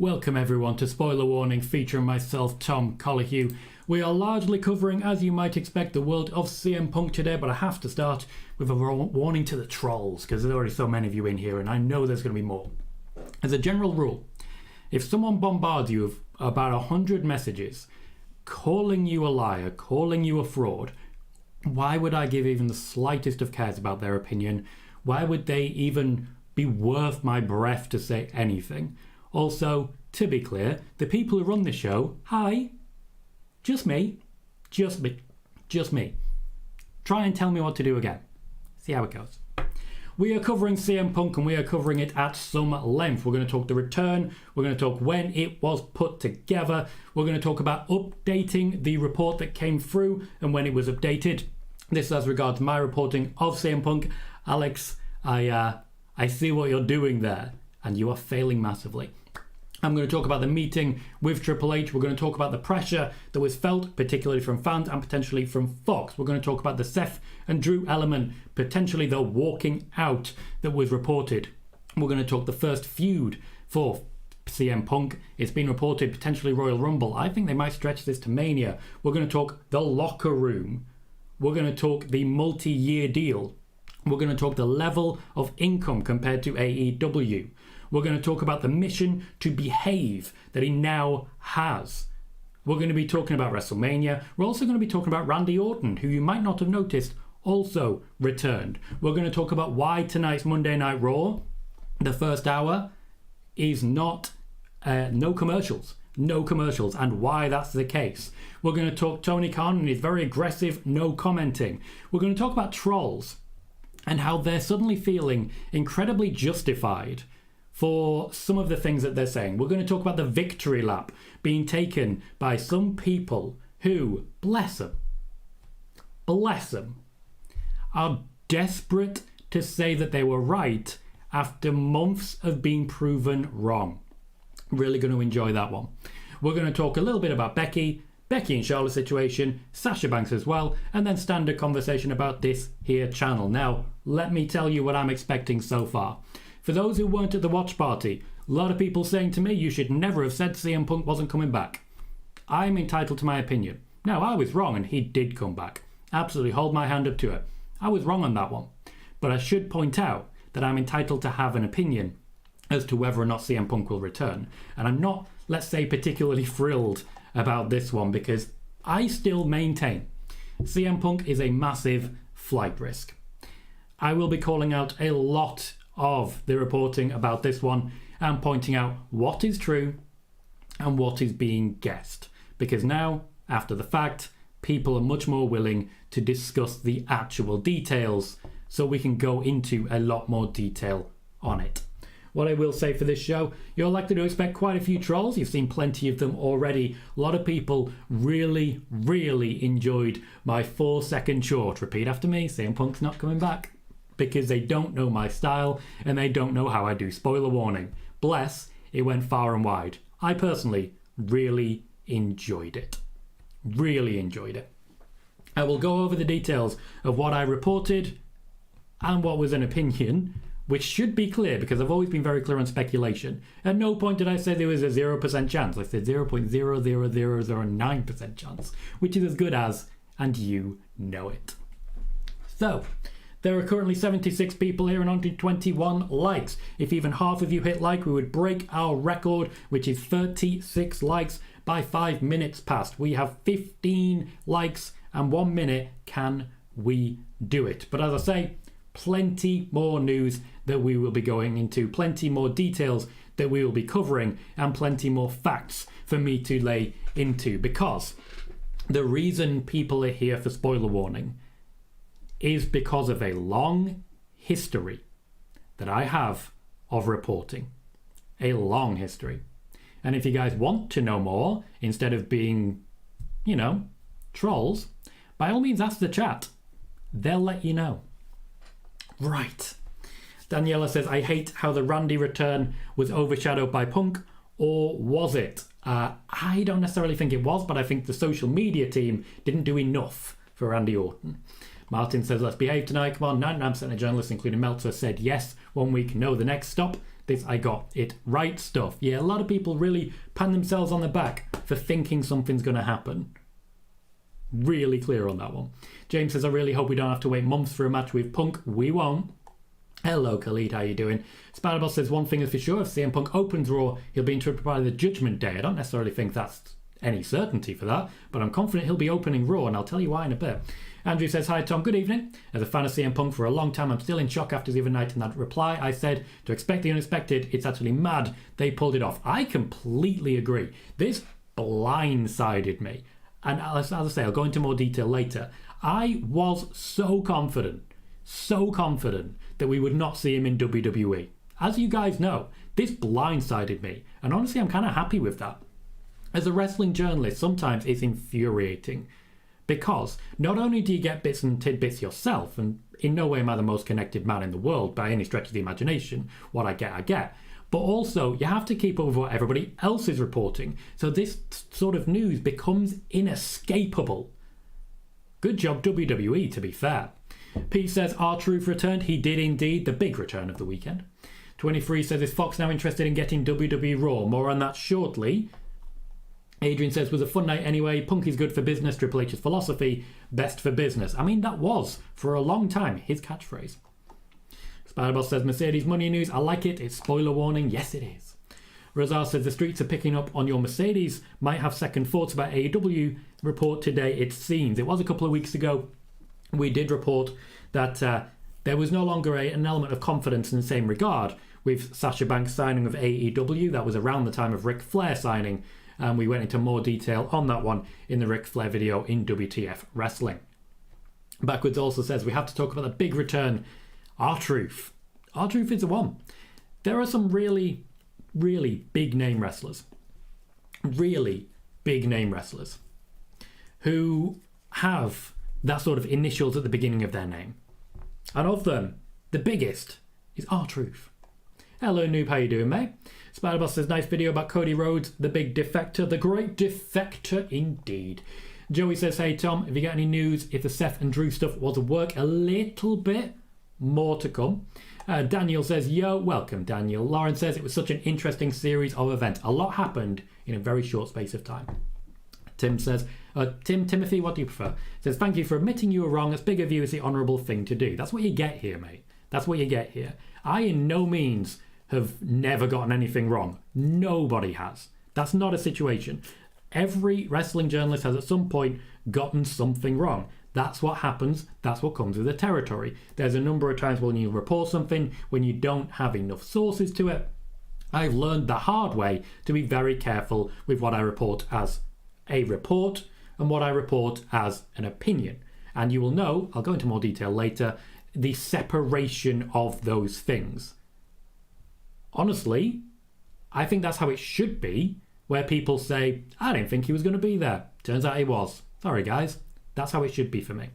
Welcome everyone to Spoiler Warning featuring myself, Tom Colohue. We are largely covering, as you might expect, the world of CM Punk today, but I have to start with a warning to the trolls, because there's already so many of you in here, and I know there's going to be more. As a general rule, if someone bombards you with about 100 messages, calling you a liar, calling you a fraud, why would I give even the slightest of cares about their opinion? Why would they even be worth my breath to say anything? Also, to be clear, the people who run the show, hi, just me. Try and tell me what to do again. See how it goes. We are covering CM Punk and we are covering it at some length. We're going to talk the return. We're going to talk when it was put together. We're going to talk about updating the report that came through and when it was updated. This is as regards my reporting of CM Punk. Alex, I see what you're doing there and you are failing massively. I'm going to talk about the meeting with Triple H. We're going to talk about the pressure that was felt, particularly from fans and potentially from Fox. We're going to talk about the Seth and Drew element, potentially the walking out that was reported. We're going to talk the first feud for CM Punk. It's been reported potentially Royal Rumble. I think they might stretch this to Mania. We're going to talk the locker room. We're going to talk the multi-year deal. We're going to talk the level of income compared to AEW. We're going to talk about the mission to behave that he now has. We're going to be talking about WrestleMania. We're also going to be talking about Randy Orton, who you might not have noticed also returned. We're going to talk about why tonight's Monday Night Raw, the first hour, is not no commercials, and why that's the case. We're going to talk Tony Khan and his very aggressive no commenting. We're going to talk about trolls and how they're suddenly feeling incredibly justified for some of the things that they're saying. We're going to talk about the victory lap being taken by some people who, bless them, are desperate to say that they were right after months of being proven wrong. Really going to enjoy that one. We're going to talk a little bit about Becky and Charlotte's situation, Sasha Banks as well, and then standard conversation about this here channel. Now, let me tell you what I'm expecting so far. For those who weren't at the watch party, a lot of people saying to me, you should never have said CM Punk wasn't coming back. I'm entitled to my opinion. Now, I was wrong and he did come back. Absolutely hold my hand up to it. I was wrong on that one. But I should point out that I'm entitled to have an opinion as to whether or not CM Punk will return. And I'm not, let's say, particularly thrilled about this one because I still maintain CM Punk is a massive flight risk. I will be calling out a lot of the reporting about this one and pointing out what is true and what is being guessed. Because now, after the fact, people are much more willing to discuss the actual details so we can go into a lot more detail on it. What I will say for this show, you're likely to expect quite a few trolls. You've seen plenty of them already. A lot of people really enjoyed my 4-second short. Repeat after me, CM Punk's not coming back. Because they don't know my style and they don't know how I do spoiler warning. Bless, it went far and wide. I personally really enjoyed it. I will go over the details of what I reported and what was an opinion, which should be clear because I've always been very clear on speculation. At no point did I say there was a 0% chance. I said 0.00009% chance, which is as good as, and you know it. So, there are currently 76 people here and 121 likes. If even half of you hit like, we would break our record, which is 36 likes by 5 minutes past. We have 15 likes and 1 minute. Can we do it? But as I say, plenty more news that we will be going into, plenty more details that we will be covering, and plenty more facts for me to lay into. Because the reason people are here for spoiler warning is because of a long history that I have of reporting. A long history. And if you guys want to know more, instead of being, trolls, by all means ask the chat. They'll let you know. Right. Daniela says, I hate how the Randy return was overshadowed by Punk, or was it? I don't necessarily think it was, but I think the social media team didn't do enough for Randy Orton. Martin says, let's behave tonight. Come on, 99% of journalists, including Meltzer, said yes 1 week, no the next. Stop This, I got it right stuff. Yeah, a lot of people really pat themselves on the back for thinking something's going to happen. Really clear on that one. James says, I really hope we don't have to wait months for a match with Punk. We won't. Hello, Khalid. How you doing? Spider-Boss says, one thing is for sure. If CM Punk opens Raw, he'll be interrupted by the Judgment Day. I don't necessarily think that's any certainty for that, but I'm confident he'll be opening Raw, and I'll tell you why in a bit. Andrew says, hi Tom, good evening. As a fan of CM Punk for a long time, I'm still in shock after the other night. In that reply, I said, to expect the unexpected, it's actually mad they pulled it off. I completely agree. This blindsided me. And as I say, I'll go into more detail later. I was so confident that we would not see him in WWE. As you guys know, this blindsided me. And honestly, I'm kind of happy with that. As a wrestling journalist, sometimes it's infuriating. Because not only do you get bits and tidbits yourself, and in no way am I the most connected man in the world by any stretch of the imagination, what I get, but also you have to keep up with what everybody else is reporting. So this sort of news becomes inescapable. Good job WWE, to be fair. Pete says, R-Truth returned. He did indeed, the big return of the weekend. 23 says, is Fox now interested in getting WWE Raw? More on that shortly. Adrian says, was a fun night anyway. Punk is good for business. Triple H's philosophy, best for business. I mean, that was, for a long time, his catchphrase. Spiderboss says, Mercedes money news. I like it. It's spoiler warning. Yes, it is. Razar says, the streets are picking up on your Mercedes. Might have second thoughts about AEW. Report today, it seems. It was a couple of weeks ago. We did report that there was no longer an element of confidence in the same regard with Sasha Banks' signing of AEW. That was around the time of Ric Flair signing. And we went into more detail on that one in the Ric Flair video in WTF Wrestling. Backwards also says we have to talk about the big return, R-Truth. R-Truth is the one. There are some really, really big name wrestlers. Really big name wrestlers who have that sort of initials at the beginning of their name. And of them, the biggest is R-Truth. Hello, noob. How you doing, mate? Spiderboss says, nice video about Cody Rhodes, the big defector, the great defector indeed. Joey says, hey Tom, if you get any news, if the Seth and Drew stuff was a work, a little bit more to come. Daniel says, yo, welcome Daniel. Lauren says, it was such an interesting series of events. A lot happened in a very short space of time. Tim says, Timothy, what do you prefer? Says, thank you for admitting you were wrong. As big of you as the honourable thing to do. That's what you get here, mate. That's what you get here. I in no means have never gotten anything wrong. Nobody has. That's not a situation. Every wrestling journalist has at some point gotten something wrong. That's what happens. That's what comes with the territory. There's a number of times when you report something when you don't have enough sources to it. I've learned the hard way to be very careful with what I report as a report and what I report as an opinion. And you will know, I'll go into more detail later, the separation of those things. Honestly, I think that's how it should be, where people say, I didn't think he was going to be there. Turns out he was. Sorry, guys. That's how it should be for me.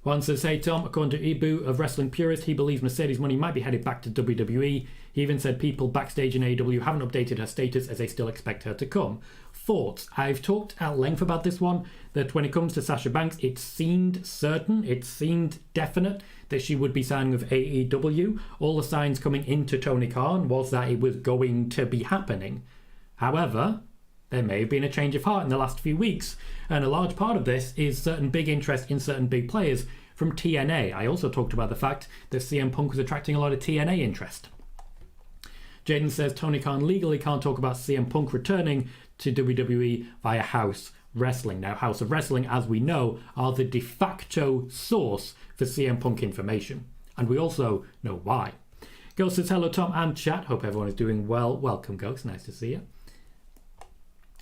One says, hey, Tom, according to Ibu of Wrestling Purist, he believes Mercedes money might be headed back to WWE. He even said people backstage in AEW haven't updated her status as they still expect her to come. Thoughts? I've talked at length about this one, that when it comes to Sasha Banks, it seemed certain, it seemed definite that she would be signing with AEW. All the signs coming into Tony Khan was that it was going to be happening. However, there may have been a change of heart in the last few weeks, and a large part of this is certain big interest in certain big players from TNA. I also talked about the fact that CM Punk was attracting a lot of TNA interest. Jaden says Tony Khan legally can't talk about CM Punk returning to WWE via House Wrestling. Now, House of Wrestling, as we know, are the de facto source for CM Punk information. And we also know why. Ghost says, hello Tom and chat. Hope everyone is doing well. Welcome, Ghost. Nice to see you.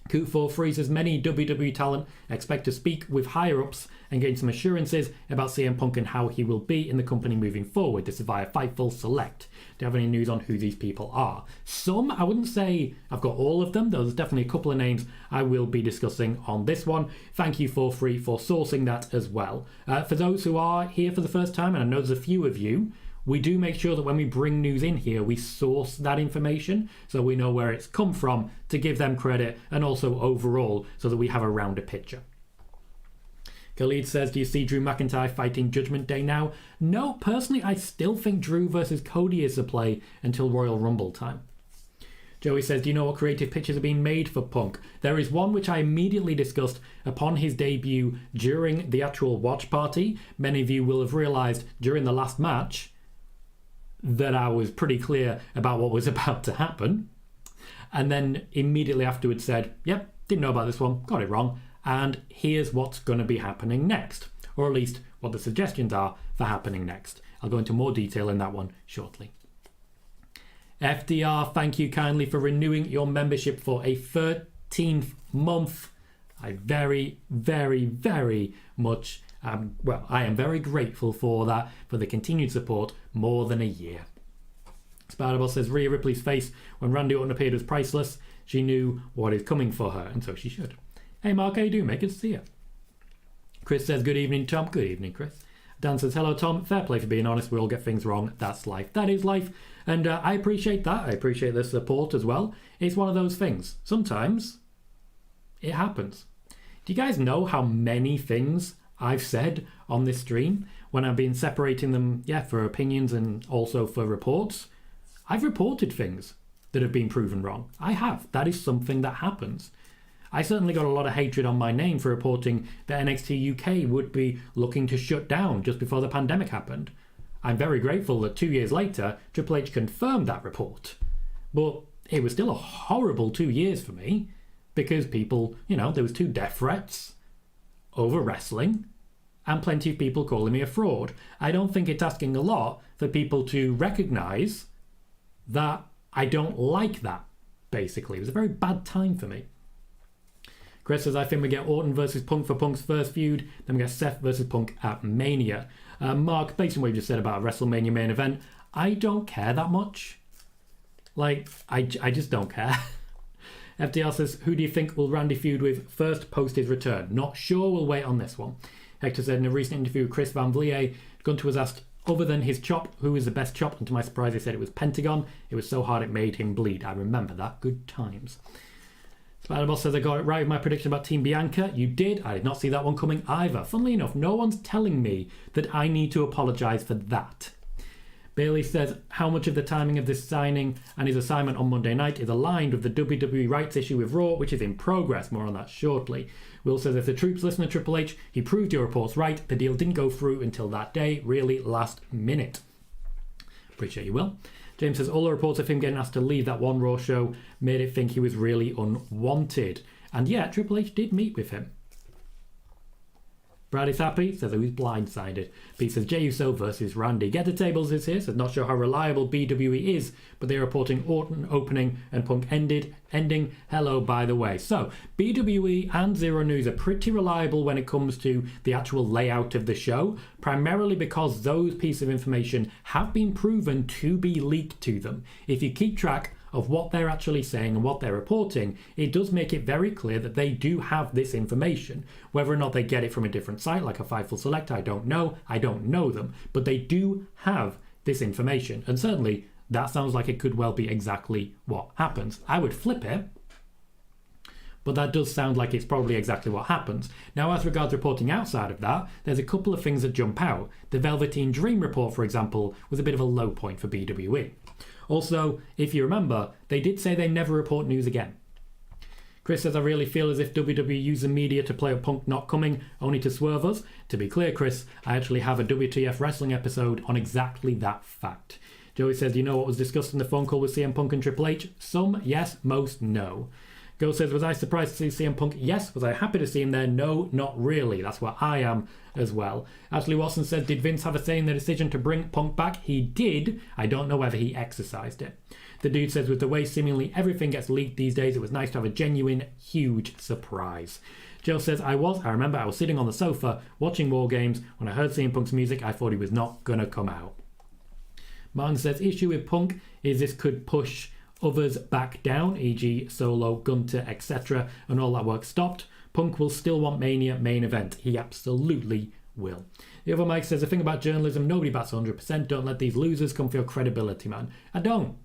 Q4 says many WWE talent expect to speak with higher-ups and gain some assurances about CM Punk and how he will be in the company moving forward. This is via Fightful Select. Do you have any news on who these people are? Some, I wouldn't say I've got all of them. There's definitely a couple of names I will be discussing on this one. Thank you for sourcing that as well. For those who are here for the first time, and I know there's a few of you, we do make sure that when we bring news in here, we source that information so we know where it's come from to give them credit, and also overall so that we have a rounder picture. Khalid says, do you see Drew McIntyre fighting Judgment Day now? No, personally, I still think Drew versus Cody is the play until Royal Rumble time. Joey says, do you know what creative pitches are being made for Punk? There is one which I immediately discussed upon his debut during the actual watch party. Many of you will have realised during the last match that I was pretty clear about what was about to happen. And then immediately afterwards said, yep, didn't know about this one, got it wrong. And here's what's going to be happening next. Or at least what the suggestions are for happening next. I'll go into more detail in that one shortly. FDR, thank you kindly for renewing your membership for a 13th month. I very, very, very much, I am very grateful for that, for the continued support, more than a year. Spider-Ball says, Rhea Ripley's face when Randy Orton appeared was priceless. She knew what is coming for her, and so she should. Hey Mark, how you doing, mate? Good to see you. Chris says, good evening, Tom. Good evening, Chris. Dan says, hello, Tom. Fair play for being honest. We all get things wrong. That's life. That is life. And I appreciate that. I appreciate the support as well. It's one of those things. Sometimes it happens. Do you guys know how many things I've said on this stream when I've been separating them, for opinions and also for reports? I've reported things that have been proven wrong. I have. That is something that happens. I certainly got a lot of hatred on my name for reporting that NXT UK would be looking to shut down just before the pandemic happened. I'm very grateful that 2 years later, Triple H confirmed that report. But it was still a horrible 2 years for me because people, there was 2 death threats over wrestling and plenty of people calling me a fraud. I don't think it's asking a lot for people to recognise that I don't like that, basically. It was a very bad time for me. Chris says, I think we get Orton versus Punk for Punk's first feud, then we get Seth versus Punk at Mania. Mark, based on what you just said about a WrestleMania main event, I don't care that much. I just don't care. FDR says, who do you think will Randy feud with first post his return? Not sure, we'll wait on this one. Hector said in a recent interview with Chris Van Vliet, Gunter was asked, other than his chop, who is the best chop? And to my surprise, he said it was Pentagon. It was so hard it made him bleed. I remember that. Good times. Spider-Boss says, I got it right with my prediction about Team Bianca. You did. I did not see that one coming either. Funnily enough, no one's telling me that I need to apologise for that. Bailey says, how much of the timing of this signing and his assignment on Monday night is aligned with the WWE rights issue with Raw, which is in progress. More on that shortly. Will says, if the troops listen to Triple H, he proved your reports right. The deal didn't go through until that day, really last minute. Appreciate you, Will. James says, all the reports of him getting asked to leave that one Raw show made it think he was really unwanted. And yeah, Triple H did meet with him. Brad is happy, says he was blindsided. Pete says, Jey Uso versus Randy. Get the Tables is here, says not sure how reliable BWE is, but they're reporting Orton opening and Punk ending. Hello, by the way. So, BWE and Zero News are pretty reliable when it comes to the actual layout of the show, primarily because those pieces of information have been proven to be leaked to them. If you keep track of what they're actually saying and what they're reporting, it does make it very clear that they do have this information. Whether or not they get it from a different site, like a Fightful Select, I don't know. I don't know them. But they do have this information. And certainly, that sounds like it could well be exactly what happens. I would flip it, but that does sound like it's probably exactly what happens. Now, as regards reporting outside of that, there's a couple of things that jump out. The Velveteen Dream report, for example, was a bit of a low point for BWE. Also, if you remember, they did say they never report news again. Chris says, I really feel as if WWE used the media to play up Punk not coming, only to swerve us. To be clear, Chris, I actually have a WTF wrestling episode on exactly that fact. Joey says, do you know what was discussed in the phone call with CM Punk and Triple H? Some, yes. Most, no. Go says, was I surprised to see CM Punk? Yes. Was I happy to see him there? No, not really. That's what I am as well. Ashley Watson said, did Vince have a say in the decision to bring Punk back? He did. I don't know whether he exercised it. The dude says, with the way seemingly everything gets leaked these days, it was nice to have a genuine, huge surprise. Jill says, I remember I was sitting on the sofa watching Wargames. When I heard CM Punk's music, I thought he was not going to come out. Martin says, issue with Punk is this could push others back down, e.g. Solo, Gunter, etc., and all that work stopped. Punk will still want Mania main event. He absolutely will. The other Mike says, the thing about journalism, nobody bats 100%. Don't let these losers come for your credibility, man. I don't.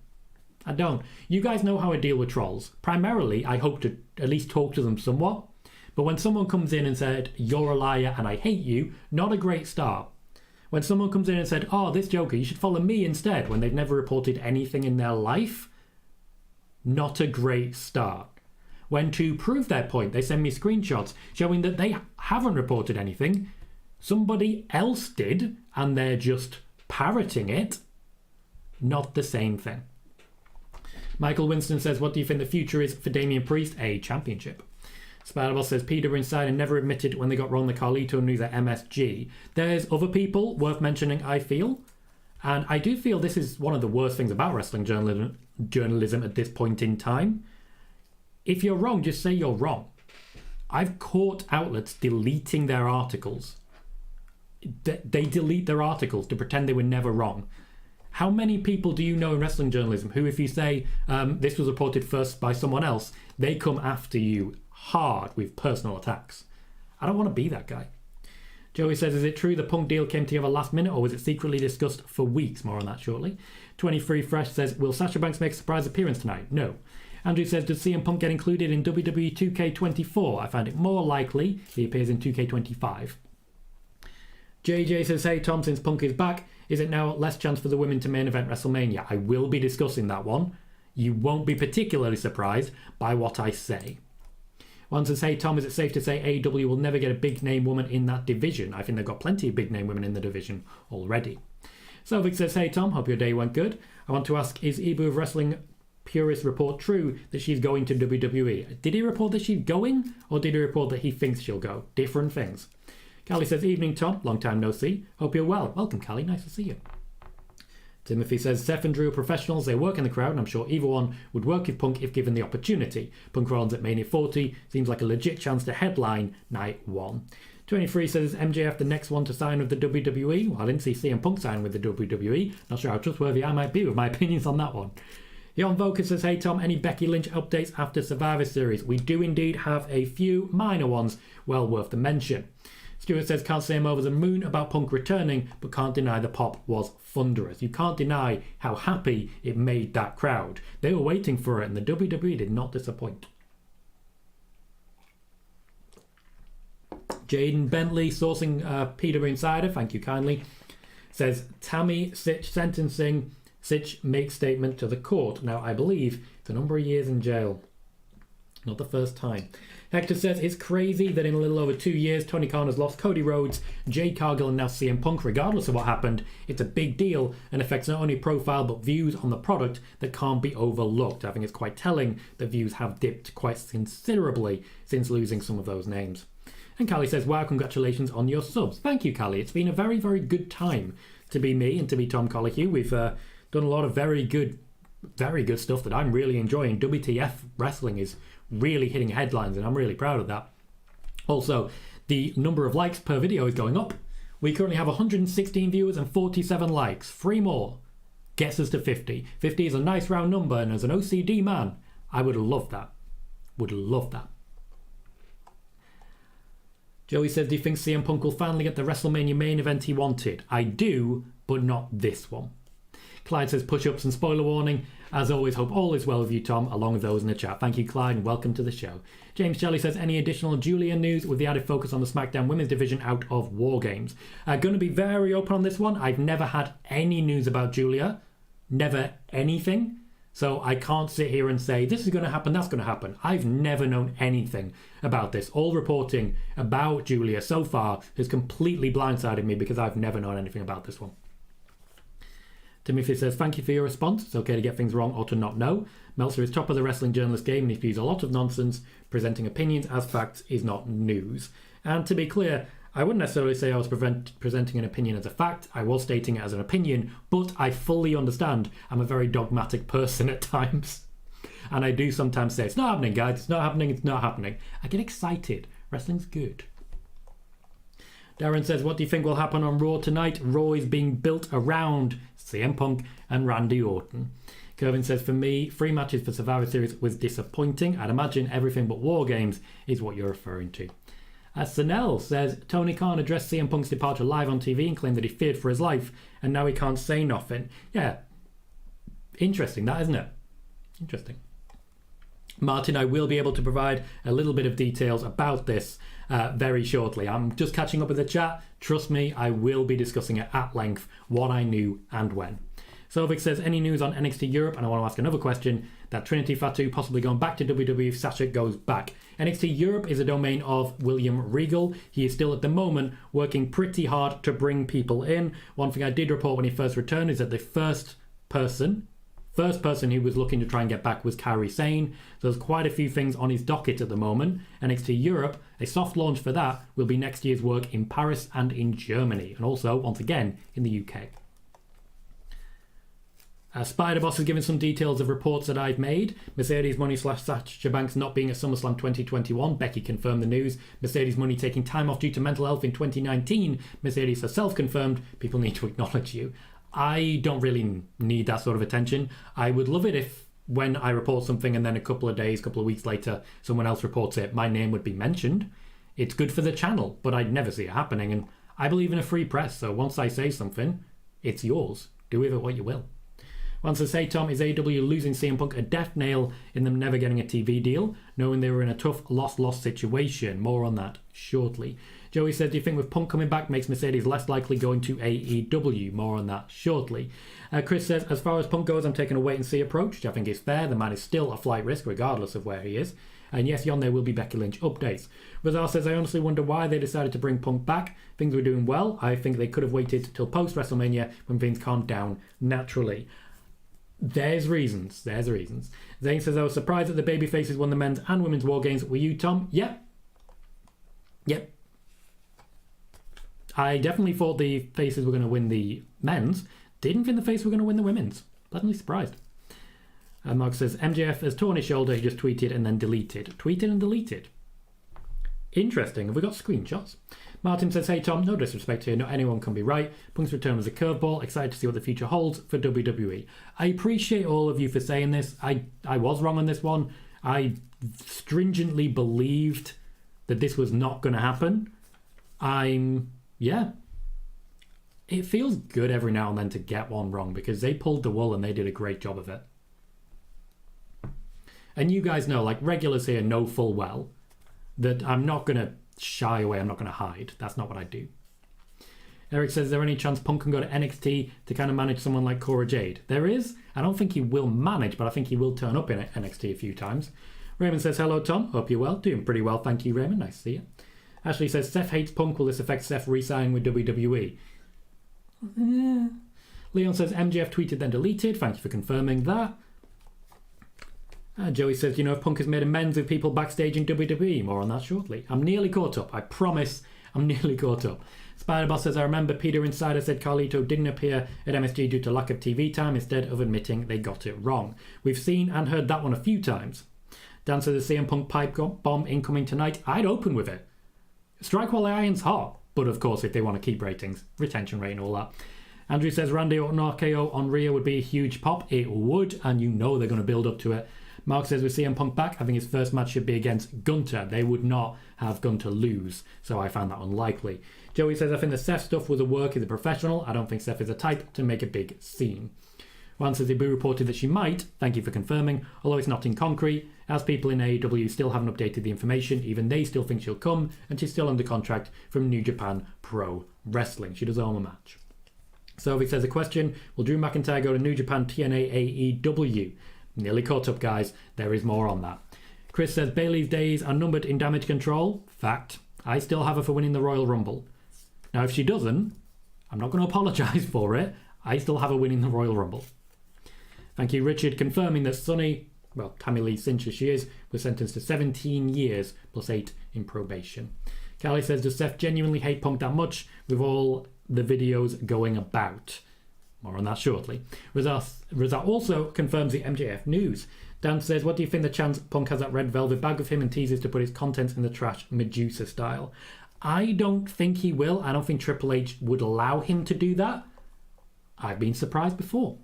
You guys know how I deal with trolls. Primarily, I hope to at least talk to them somewhat. But when someone comes in and said, you're a liar and I hate you, not a great start. When someone comes in and said, oh, this Joker, you should follow me instead, when they've never reported anything in their life, not a great start. When to prove their point, they send me screenshots showing that they haven't reported anything, somebody else did, and they're just parroting it, not the same thing. Michael Winston says, what do you think the future is for Damian Priest? A championship. Spider-Boss says, PWInsider never admitted when they got wrong the Carlito news at MSG. There's other people worth mentioning, I feel. And I do feel this is one of the worst things about wrestling journalism at this point in time. If you're wrong, just say you're wrong. I've caught outlets deleting their articles. They delete their articles to pretend they were never wrong. How many people do you know in wrestling journalism who, if you say this was reported first by someone else, they come after you hard with personal attacks? I don't want to be that guy. Joey says, is it true the Punk deal came together last minute, or was it secretly discussed for weeks? More on that shortly. 23 Fresh says, will Sasha Banks make a surprise appearance tonight? No. Andrew says, does CM Punk get included in WWE 2K24? I find it more likely he appears in 2K25. JJ says, hey Tom, since Punk is back, is it now less chance for the women to main event WrestleMania? I will be discussing that one. You won't be particularly surprised by what I say. One says, hey Tom, is it safe to say AEW will never get a big name woman in that division? I think they've got plenty of big name women in the division already. Selvig says, hey Tom, hope your day went good. I want to ask, is Ibu of Wrestling Purist report true that she's going to WWE? Did he report that she's going, or did he report that he thinks she'll go? Different things. Callie says, evening Tom, long time no see. Hope you're well. Welcome Callie, nice to see you. Timothy says, Seth and Drew are professionals, they work in the crowd, and I'm sure either one would work with Punk if given the opportunity. Punk Rollins at Mania 40 seems like a legit chance to headline night 1. 23 says, MJF the next one to sign with the WWE? Well, I didn't see CM Punk sign with the WWE. Not sure how trustworthy I might be with my opinions on that one. Jon Volker says, hey Tom, any Becky Lynch updates after Survivor Series? We do indeed have a few minor ones well worth the mention. Stuart says, can't say I'm over the moon about Punk returning, but can't deny the pop was thunderous. You can't deny how happy it made that crowd. They were waiting for it, and the WWE did not disappoint. Jaden Bentley, sourcing PWInsider, thank you kindly, says, Tammy Sitch sentencing. Sitch makes statement to the court. Now, I believe it's a number of years in jail. Not the first time. Hector says, it's crazy that in a little over 2 years, Tony Khan has lost Cody Rhodes, Jade Cargill, and now CM Punk. Regardless of what happened, it's a big deal and affects not only profile but views on the product that can't be overlooked. I think it's quite telling that views have dipped quite considerably since losing some of those names. And Callie says, wow, congratulations on your subs. Thank you, Callie. It's been a very, very good time to be me and to be Tom Colohue. We've done a lot of very good stuff that I'm really enjoying. WTF wrestling is really hitting headlines, and I'm really proud of that. Also, the number of likes per video is going up. We currently have 116 viewers and 47 likes. 3 more gets us to 50. 50 is a nice round number, and as an OCD man, I would love that. Would love that. Joey says, do you think CM Punk will finally get the WrestleMania main event he wanted? I do, but not this one. Clyde says, push-ups and spoiler warning. As always, hope all is well with you, Tom, along with those in the chat. Thank you, Clyde, and welcome to the show. James Shelley says, any additional Julia news with the added focus on the SmackDown Women's Division out of Wargames? Going to be very open on this one. I've never had any news about Julia. Never anything. So I can't sit here and say, this is going to happen, that's going to happen. I've never known anything about this. All reporting about Julia so far has completely blindsided me because I've never known anything about this one. Timothy says, thank you for your response. It's okay to get things wrong or to not know. Meltzer is top of the wrestling journalist game and he spews a lot of nonsense. Presenting opinions as facts is not news. And to be clear, I wouldn't necessarily say I was presenting an opinion as a fact. I was stating it as an opinion, but I fully understand I'm a very dogmatic person at times. And I do sometimes say, it's not happening, guys. It's not happening. It's not happening. I get excited. Wrestling's good. Darren says, what do you think will happen on Raw tonight? Raw is being built around CM Punk and Randy Orton. Kervin says, for me, 3 matches for Survivor Series was disappointing. I'd imagine everything but Wargames is what you're referring to. Sanel says, Tony Khan addressed CM Punk's departure live on TV and claimed that he feared for his life, and now he can't say nothing. Yeah, interesting that, isn't it? Interesting. Martin, I will be able to provide a little bit of details about this very shortly. I'm just catching up with the chat. Trust me, I will be discussing it at length, what I knew and when. Selvik says, any news on NXT Europe? And I want to ask another question. That Trinity Fatu possibly going back to WWE if Sasha goes back. NXT Europe is a domain of William Regal. He is still at the moment working pretty hard to bring people in. One thing I did report when he first returned is that the first person who was looking to try and get back was Kairi Sane. So there's quite a few things on his docket at the moment. NXT Europe, a soft launch for that will be next year's work in Paris and in Germany, and also, once again, in the UK. Spider Boss has given some details of reports that I've made. Mercedes Money / Sasha Banks not being at SummerSlam 2021. Becky confirmed the news. Mercedes Money taking time off due to mental health in 2019. Mercedes herself confirmed. People need to acknowledge you. I don't really need that sort of attention. I would love it if when I report something and then a couple of weeks later, someone else reports it, my name would be mentioned. It's good for the channel, but I'd never see it happening. And I believe in a free press, so once I say something, it's yours. Do with it what you will. Once I say, Tom, is AEW losing CM Punk a death nail in them never getting a TV deal, knowing they were in a tough loss situation? More on that shortly. Joey says, do you think with Punk coming back makes Mercedes less likely going to AEW? More on that shortly. Chris says, as far as Punk goes, I'm taking a wait-and-see approach, which I think is fair. The man is still a flight risk, regardless of where he is. And yes, Jon, there will be Becky Lynch updates. Razar says, I honestly wonder why they decided to bring Punk back. Things were doing well. I think they could have waited till post-WrestleMania when things calmed down naturally. There's reasons. Zane says, I was surprised that the babyfaces won the men's and women's Wargames. Were you, Tom? Yep. I definitely thought the faces were going to win the men's. Didn't think the faces were going to win the women's. Pleasantly surprised. Mark says, MJF has torn his shoulder. He just tweeted and then deleted. Tweeted and deleted. Interesting. Have we got screenshots? Martin says, hey Tom, no disrespect here, not anyone can be right. Punk's return was a curveball. Excited to see what the future holds for WWE. I appreciate all of you for saying this. I was wrong on this one. I stringently believed that this was not going to happen. It feels good every now and then to get one wrong because they pulled the wool and they did a great job of it. And you guys know, like regulars here know full well that I'm not going to shy away, I'm not going to hide. That's not what I do. Eric says, is there any chance Punk can go to NXT to kind of manage someone like Cora Jade? There is. I don't think he will manage, but I think he will turn up in NXT a few times. Raymond says, hello Tom, hope you're well. Doing pretty well, thank you Raymond, nice to see you. Ashley says, Seth hates Punk, will this affect Seth re-signing with WWE? Leon says, MJF tweeted then deleted, thank you for confirming that. Joey says, if Punk has made amends with people backstage in WWE? More on that shortly. I'm nearly caught up. I promise I'm nearly caught up. Spiderboss says, I remember PWInsider said Carlito didn't appear at MSG due to lack of TV time instead of admitting they got it wrong. We've seen and heard that one a few times. Dan says, the CM Punk pipe bomb incoming tonight. I'd open with it. Strike while the iron's hot. But of course, if they want to keep ratings, retention rate and all that. Andrew says, Randy Orton RKO on Rhea would be a huge pop. It would, and they're going to build up to it. Mark says, with CM Punk back, I think his first match should be against Gunter. They would not have Gunter lose, so I found that unlikely. Joey says, I think the Seth stuff was a work as a professional. I don't think Seth is a type to make a big scene. Juan says, Ibu reported that she might. Thank you for confirming, although it's not in concrete. As people in AEW still haven't updated the information, even they still think she'll come, and she's still under contract from New Japan Pro Wrestling. She does own a match. So if it says a question, will Drew McIntyre go to New Japan TNA AEW? Nearly caught up, guys. There is more on that. Chris says, Bayley's days are numbered in damage control. Fact. I still have her for winning the Royal Rumble. Now, if she doesn't, I'm not going to apologise for it. I still have her winning the Royal Rumble. Thank you, Richard, confirming that Tammy Lee Cinch as she is, was sentenced to 17 years plus 8 in probation. Callie says, does Seth genuinely hate Punk that much with all the videos going about? More on that shortly. Razat also confirms the MJF news. Dan says, what do you think the chance Punk has that red velvet bag with him and teases to put his contents in the trash Medusa style? I don't think he will. I don't think Triple H would allow him to do that. I've been surprised before.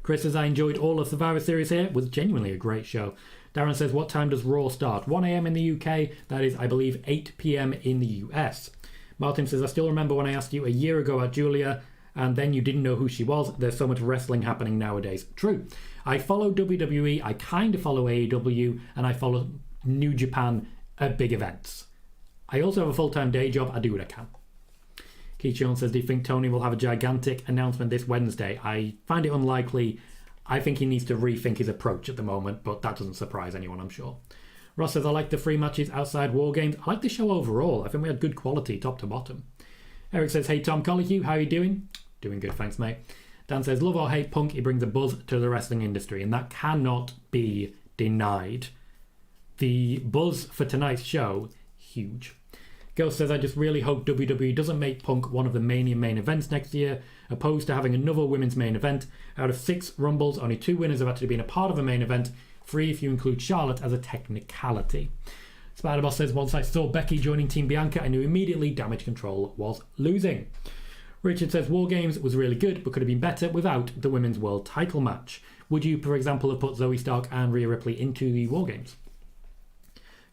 Chris says, I enjoyed all of Survivor Series here. It was genuinely a great show. Darren says, what time does Raw start? 1 a.m. in the UK. That is, I believe, 8 p.m. in the US. Martin says, I still remember when I asked you a year ago at Julia and then you didn't know who she was. There's so much wrestling happening nowadays. True. I follow WWE, I kind of follow AEW, and I follow New Japan at big events. I also have a full-time day job. I do what I can. Keith Jones says, do you think Tony will have a gigantic announcement this Wednesday? I find it unlikely. I think he needs to rethink his approach at the moment, but that doesn't surprise anyone, I'm sure. Ross says, I like the 3 matches outside Wargames. I like the show overall. I think we had good quality top to bottom. Eric says, hey Tom Colohue, how are you doing? Doing good, thanks mate. Dan says, love or hate Punk, he brings a buzz to the wrestling industry, and that cannot be denied. The buzz for tonight's show, huge. Ghost says, I just really hope WWE doesn't make Punk one of the Mania main events next year, opposed to having another women's main event. Out of 6 Rumbles, only 2 winners have actually been a part of a main event, 3 if you include Charlotte as a technicality. Spider-Boss says, once I saw Becky joining Team Bianca, I knew immediately Damage Control was losing. Richard says, Wargames was really good, but could have been better without the Women's World title match. Would you, for example, have put Zoe Stark and Rhea Ripley into the Wargames?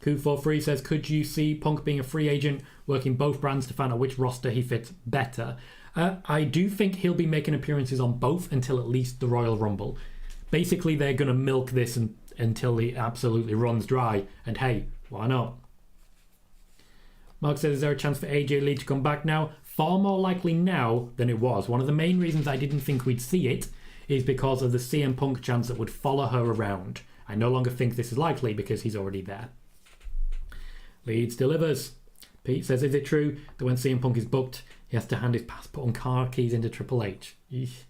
Coup43 says, could you see Punk being a free agent, working both brands to find out which roster he fits better? I do think he'll be making appearances on both until at least the Royal Rumble. Basically, they're going to milk this until it absolutely runs dry. And hey, why not? Mark says, is there a chance for AJ Lee to come back now? Far more likely now than it was. One of the main reasons I didn't think we'd see it is because of the CM Punk chance that would follow her around. I no longer think this is likely because he's already there. Leeds delivers. Pete says, is it true that when CM Punk is booked, he has to hand his passport and car keys into Triple H? Eesh.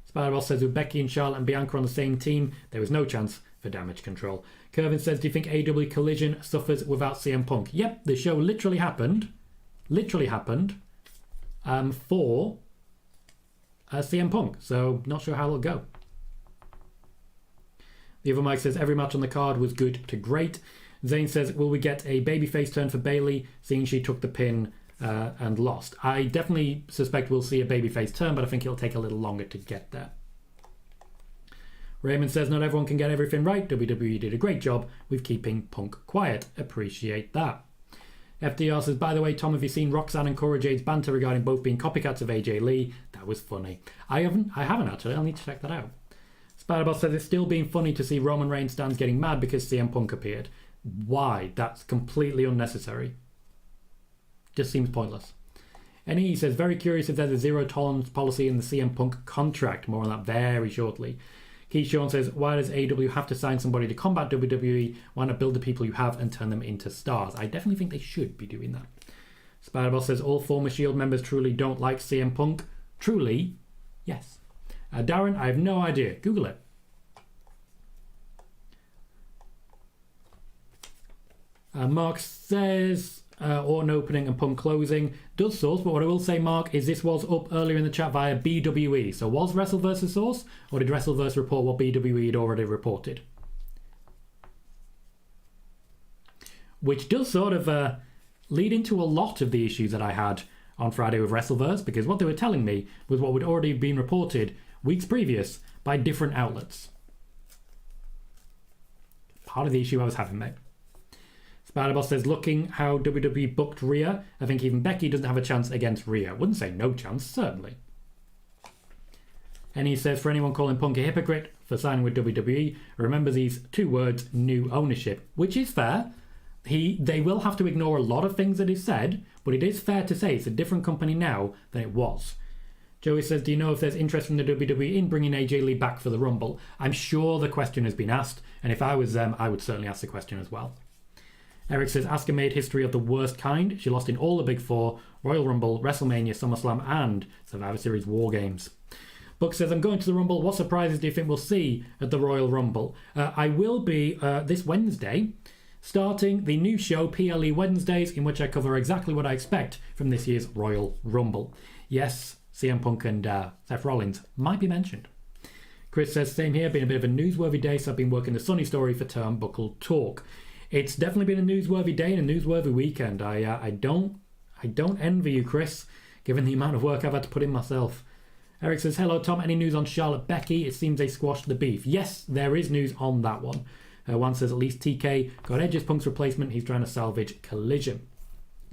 Spider-Boss says, with Becky and Charlotte and Bianca on the same team, there was no chance for Damage Control. Kervin says, do you think AEW Collision suffers without CM Punk? Yep, the show literally happened for CM Punk, so not sure how it'll go. The other Mike says, every match on the card was good to great. Zane says, will we get a babyface turn for Bayley, seeing she took the pin and lost? I definitely suspect we'll see a babyface turn, but I think it'll take a little longer to get there. Raymond says, not everyone can get everything right. WWE did a great job with keeping Punk quiet. Appreciate that. FDR says, by the way, Tom, have you seen Roxanne and Cora Jade's banter regarding both being copycats of AJ Lee? That was funny. I haven't actually. I'll need to check that out. Spider-Boss says, it's still been funny to see Roman Reigns stands getting mad because CM Punk appeared. Why? That's completely unnecessary. Just seems pointless. And he says, very curious if there's a zero tolerance policy in the CM Punk contract. More on that very shortly. Keith Sean says, why does AEW have to sign somebody to combat WWE? Why not build the people you have and turn them into stars? I definitely think they should be doing that. Spider-Boss says, all former Shield members truly don't like CM Punk. Truly? Yes. Darren, I have no idea. Google it. Mark says, Orton opening and Punk closing. Does source, but what I will say, Mark, is this was up earlier in the chat via BWE. So was WrestleVerse a source, or did WrestleVerse report what BWE had already reported? Which does sort of lead into a lot of the issues that I had on Friday with WrestleVerse, because what they were telling me was what would already been reported weeks previous by different outlets. Part of the issue I was having, mate. Spider-Boss says, looking how WWE booked Rhea, I think even Becky doesn't have a chance against Rhea. Wouldn't say no chance, certainly. And he says, for anyone calling Punk a hypocrite for signing with WWE, remember these 2 words, new ownership, which is fair. They will have to ignore a lot of things that he said, but it is fair to say it's a different company now than it was. Joey says, do you know if there's interest from the WWE in bringing AJ Lee back for the Rumble? I'm sure the question has been asked, and if I was them, I would certainly ask the question as well. Eric says, Asuka made history of the worst kind. She lost in all the big 4, Royal Rumble, WrestleMania, SummerSlam, and Survivor Series Wargames. Buck says, I'm going to the Rumble. What surprises do you think we'll see at the Royal Rumble? I will be, this Wednesday, starting the new show, PLE Wednesdays, in which I cover exactly what I expect from this year's Royal Rumble. Yes, CM Punk and Seth Rollins might be mentioned. Chris says, same here, been a bit of a newsworthy day, so I've been working the Sunny story for Turnbuckle Talk. It's definitely been a newsworthy day and a newsworthy weekend. I don't envy you, Chris, given the amount of work I've had to put in myself. Eric says, hello, Tom. Any news on Charlotte Becky? It seems they squashed the beef. Yes, there is news on that one. One says, at least TK got Edge's Punk's replacement. He's trying to salvage Collision.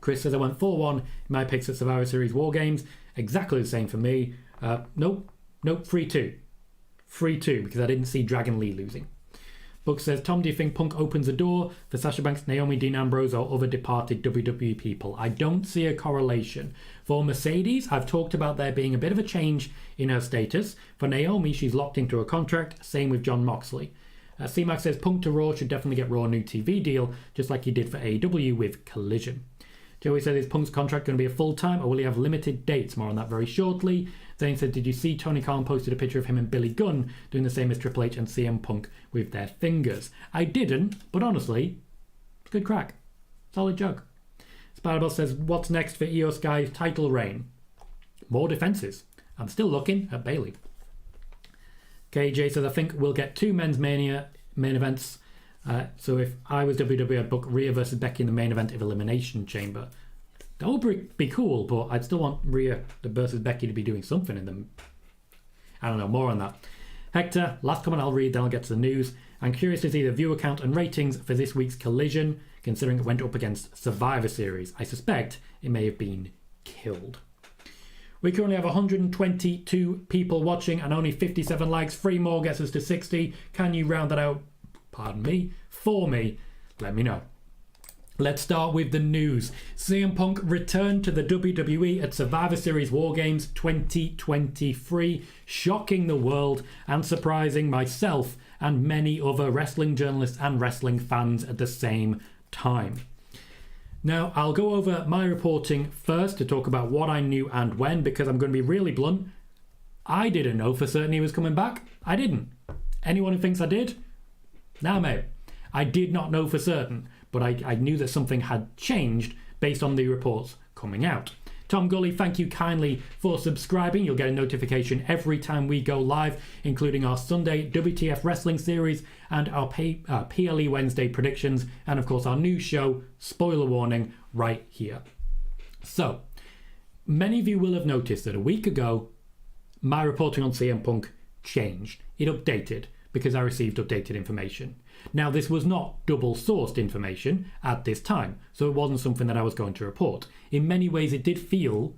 Chris says, I went 4-1 in my picks at Survivor Series Wargames exactly the same for me. Nope, 3-2. 3-2 because I didn't see Dragon Lee losing. Book says, Tom, do you think Punk opens a door for Sasha Banks, Naomi, Dean Ambrose, or other departed WWE people? I don't see a correlation. For Mercedes, I've talked about there being a bit of a change in her status. For Naomi, she's locked into a contract. Same with Jon Moxley. C-Max says, Punk to Raw should definitely get Raw a new TV deal, just like he did for AEW with Collision. Joey says, is Punk's contract going to be a full-time, or will he have limited dates? More on that very shortly. Zane said, did you see Tony Khan posted a picture of him and Billy Gunn doing the same as Triple H and CM Punk with their fingers? I didn't, but honestly, it's good crack. Solid joke. Spiderbell says, what's next for Io Sky's title reign? More defences. I'm still looking at Bayley. KJ says, I think we'll get 2 men's main events. So if I was WWE, I'd book Rhea versus Becky in the main event of Elimination Chamber. That would be cool, but I'd still want Rhea versus Becky to be doing something in them. I don't know, more on that. Hector, last comment I'll read, then I'll get to the news. I'm curious to see the viewer count and ratings for this week's Collision, considering it went up against Survivor Series. I suspect it may have been killed. We currently have 122 people watching and only 57 likes. 3 more gets us to 60. Can you round that out, pardon me, for me? Let me know. Let's start with the news. CM Punk returned to the WWE at Survivor Series Wargames 2023, shocking the world and surprising myself and many other wrestling journalists and wrestling fans at the same time. Now, I'll go over my reporting first to talk about what I knew and when, because I'm going to be really blunt. I didn't know for certain he was coming back. I didn't. Anyone who thinks I did? Nah, mate. I did not know for certain, but I knew that something had changed based on the reports coming out. Tom Gully, thank you kindly for subscribing. You'll get a notification every time we go live, including our Sunday WTF Wrestling Series and our PLE Wednesday predictions, and of course our new show, Spoiler Warning, right here. So, many of you will have noticed that a week ago, my reporting on CM Punk changed. It updated because I received updated information. Now, this was not double-sourced information at this time, so it wasn't something that I was going to report. In many ways, it did feel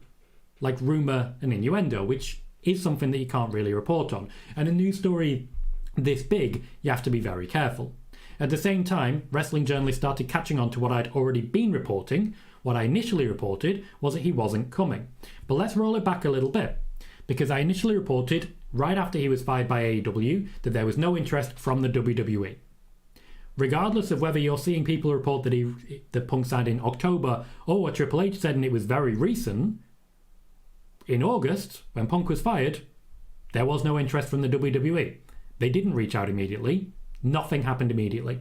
like rumour and innuendo, which is something that you can't really report on. And a news story this big, you have to be very careful. At the same time, wrestling journalists started catching on to what I'd already been reporting. What I initially reported was that he wasn't coming. But let's roll it back a little bit, because I initially reported, right after he was fired by AEW, that there was no interest from the WWE. Regardless of whether you're seeing people report that Punk signed in October or what Triple H said and it was very recent, in August, when Punk was fired, there was no interest from the WWE. They didn't reach out immediately. Nothing happened immediately.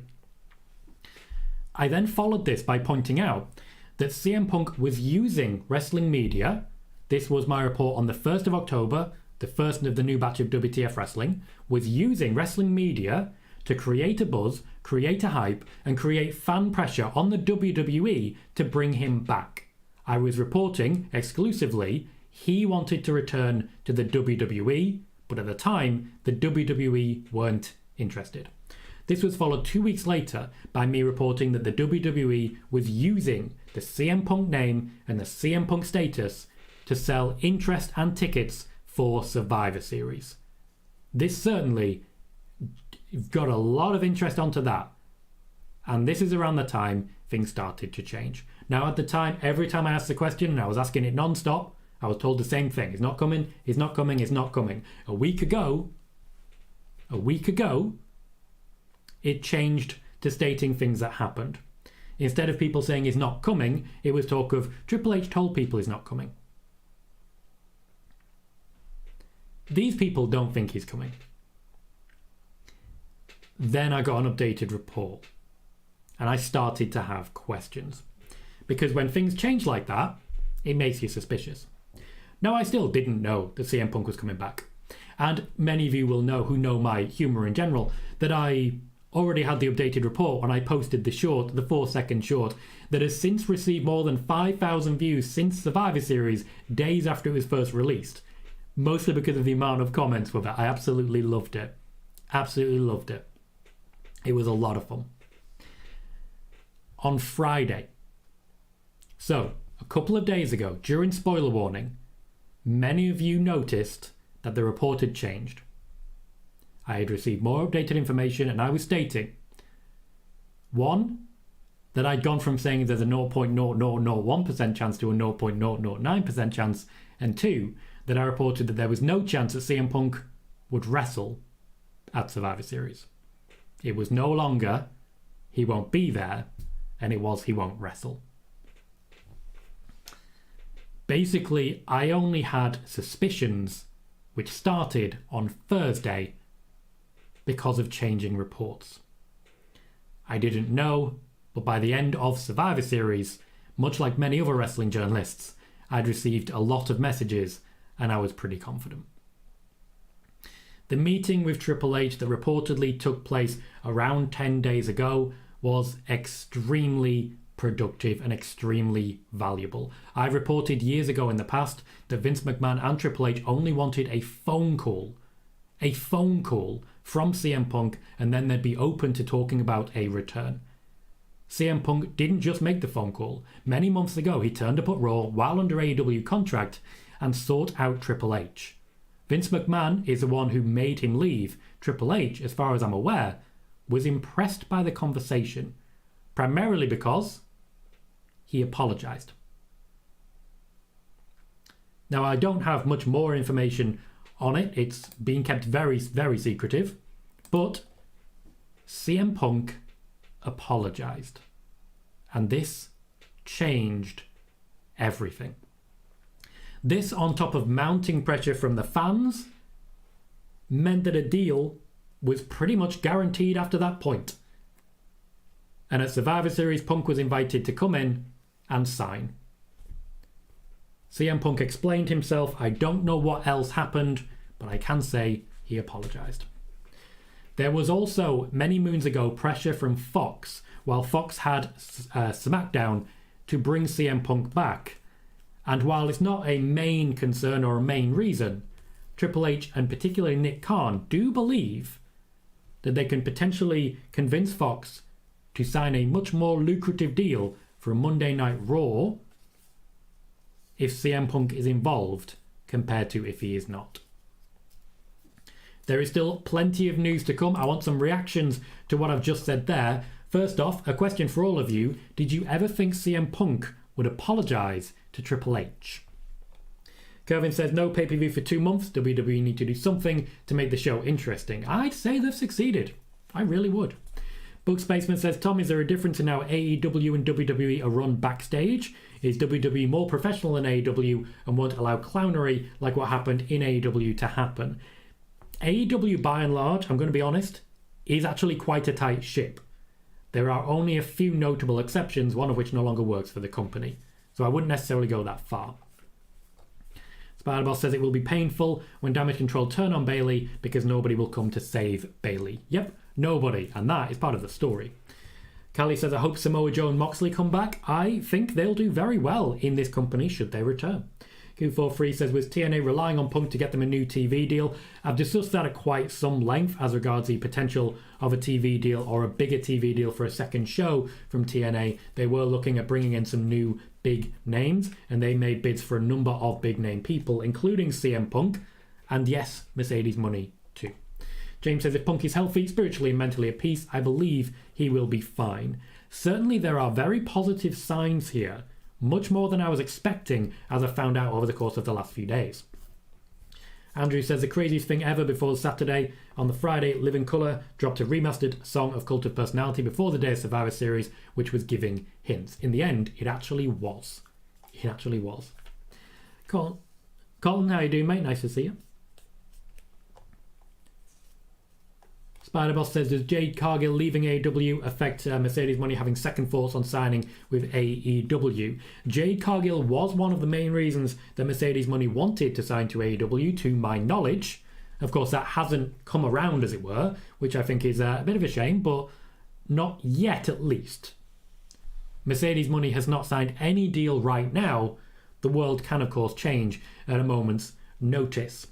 I then followed this by pointing out that CM Punk was using wrestling media. This was my report on the 1st of October, the first of the new batch of WTF Wrestling, was using wrestling media to create a buzz, create a hype, and create fan pressure on the WWE to bring him back. I was reporting exclusively he wanted to return to the WWE, but at the time, the WWE weren't interested. This was followed 2 weeks later by me reporting that the WWE was using the CM Punk name and the CM Punk status to sell interest and tickets for Survivor Series. This certainly got a lot of interest onto that. And this is around the time things started to change. Now, at the time, every time I asked the question, and I was asking it non-stop, I was told the same thing. It's not coming, it's not coming, it's not coming. A week ago, it changed to stating things that happened. Instead of people saying he's not coming, it was talk of Triple H told people he's not coming. These people don't think he's coming. Then I got an updated report and I started to have questions, because when things change like that, it makes you suspicious. Now, I still didn't know that CM Punk was coming back, and many of you will know, who know my humour in general, that I already had the updated report when I posted the 4-second short that has since received more than 5,000 views since Survivor Series, days after it was first released, mostly because of the amount of comments with it. I absolutely loved it. Absolutely loved it. It was a lot of fun. On Friday, so a couple of days ago, during Spoiler Warning, many of you noticed that the report had changed. I had received more updated information, and I was stating, one, that I'd gone from saying there's a 0.0001% chance to a 0.009% chance, and two, that I reported that there was no chance that CM Punk would wrestle at Survivor Series. It was no longer he won't be there, and it was he won't wrestle. Basically, I only had suspicions which started on Thursday because of changing reports. I didn't know, but by the end of Survivor Series, much like many other wrestling journalists, I'd received a lot of messages and I was pretty confident. The meeting with Triple H that reportedly took place around 10 days ago was extremely productive and extremely valuable. I've reported years ago in the past that Vince McMahon and Triple H only wanted a phone call from CM Punk, and then they'd be open to talking about a return. CM Punk didn't just make the phone call. Many months ago, he turned up at Raw while under AEW contract and sought out Triple H. Vince McMahon is the one who made him leave. Triple H, as far as I'm aware, was impressed by the conversation, primarily because he apologized. Now, I don't have much more information on it. It's being kept very, very secretive. But CM Punk apologized. And this changed everything. This, on top of mounting pressure from the fans, meant that a deal was pretty much guaranteed after that point. And at Survivor Series, Punk was invited to come in and sign. CM Punk explained himself. I don't know what else happened, but I can say he apologized. There was also, many moons ago, pressure from Fox, while Fox had SmackDown, to bring CM Punk back. And while it's not a main concern or a main reason, Triple H and particularly Nick Khan do believe that they can potentially convince Fox to sign a much more lucrative deal for a Monday Night Raw if CM Punk is involved compared to if he is not. There is still plenty of news to come. I want some reactions to what I've just said there. First off, a question for all of you. Did you ever think CM Punk would apologise to Triple H? Kevin says, no pay-per-view for 2 months. WWE need to do something to make the show interesting. I'd say they've succeeded. I really would. Book Spaceman says, Tom, is there a difference in how AEW and WWE are run backstage? Is WWE more professional than AEW and won't allow clownery like what happened in AEW to happen? AEW, by and large, I'm going to be honest, is actually quite a tight ship. There are only a few notable exceptions, one of which no longer works for the company. So I wouldn't necessarily go that far. Spider-Boss says it will be painful when Damage Control turn on Bayley because nobody will come to save Bayley. Yep, nobody, and that is part of the story. Callie says, I hope Samoa Joe and Moxley come back. I think they'll do very well in this company should they return. Q43 says, was TNA relying on Punk to get them a new TV deal? I've discussed that at quite some length as regards the potential of a TV deal or a bigger TV deal for a second show from TNA. They were looking at bringing in some new big names, and they made bids for a number of big name people, including CM Punk, and yes, Mercedes money too. James says, if Punk is healthy, spiritually and mentally at peace, I believe he will be fine. Certainly there are very positive signs here, much more than I was expecting as I found out over the course of the last few days. Andrew says, the craziest thing ever before Saturday. On the Friday, Living Colour dropped a remastered song of Cult of Personality before the day of Survivor Series, which was giving hints. In the end, it actually was. It actually was. Colin, how you doing, mate? Nice to see you. Spider-Boss says, does Jade Cargill leaving AEW affect Mercedes Money having second thoughts on signing with AEW? Jade Cargill was one of the main reasons that Mercedes Money wanted to sign to AEW, to my knowledge. Of course, that hasn't come around, as it were, which I think is a bit of a shame, but not yet, at least. Mercedes Money has not signed any deal right now. The world can, of course, change at a moment's notice.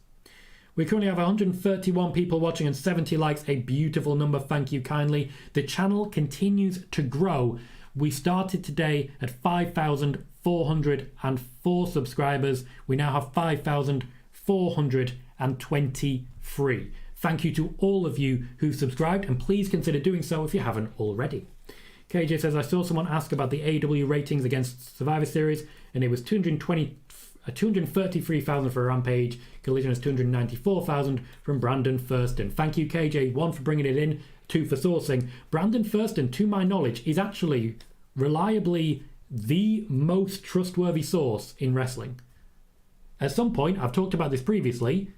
We currently have 131 people watching and 70 likes, a beautiful number, thank you kindly. The channel continues to grow. We started today at 5,000 5,404 subscribers. We now have 5,423. Thank you to all of you who subscribed, and please consider doing so if you haven't already. KJ says, I saw someone ask about the AEW ratings against Survivor Series, and it was 233,000 for Rampage. Collision is 294,000 from Brandon Thurston. Thank you, KJ, 1 for bringing it in, 2 for sourcing. Brandon Thurston, to my knowledge, is actually reliably the most trustworthy source in wrestling. At some point, I've talked about this previously,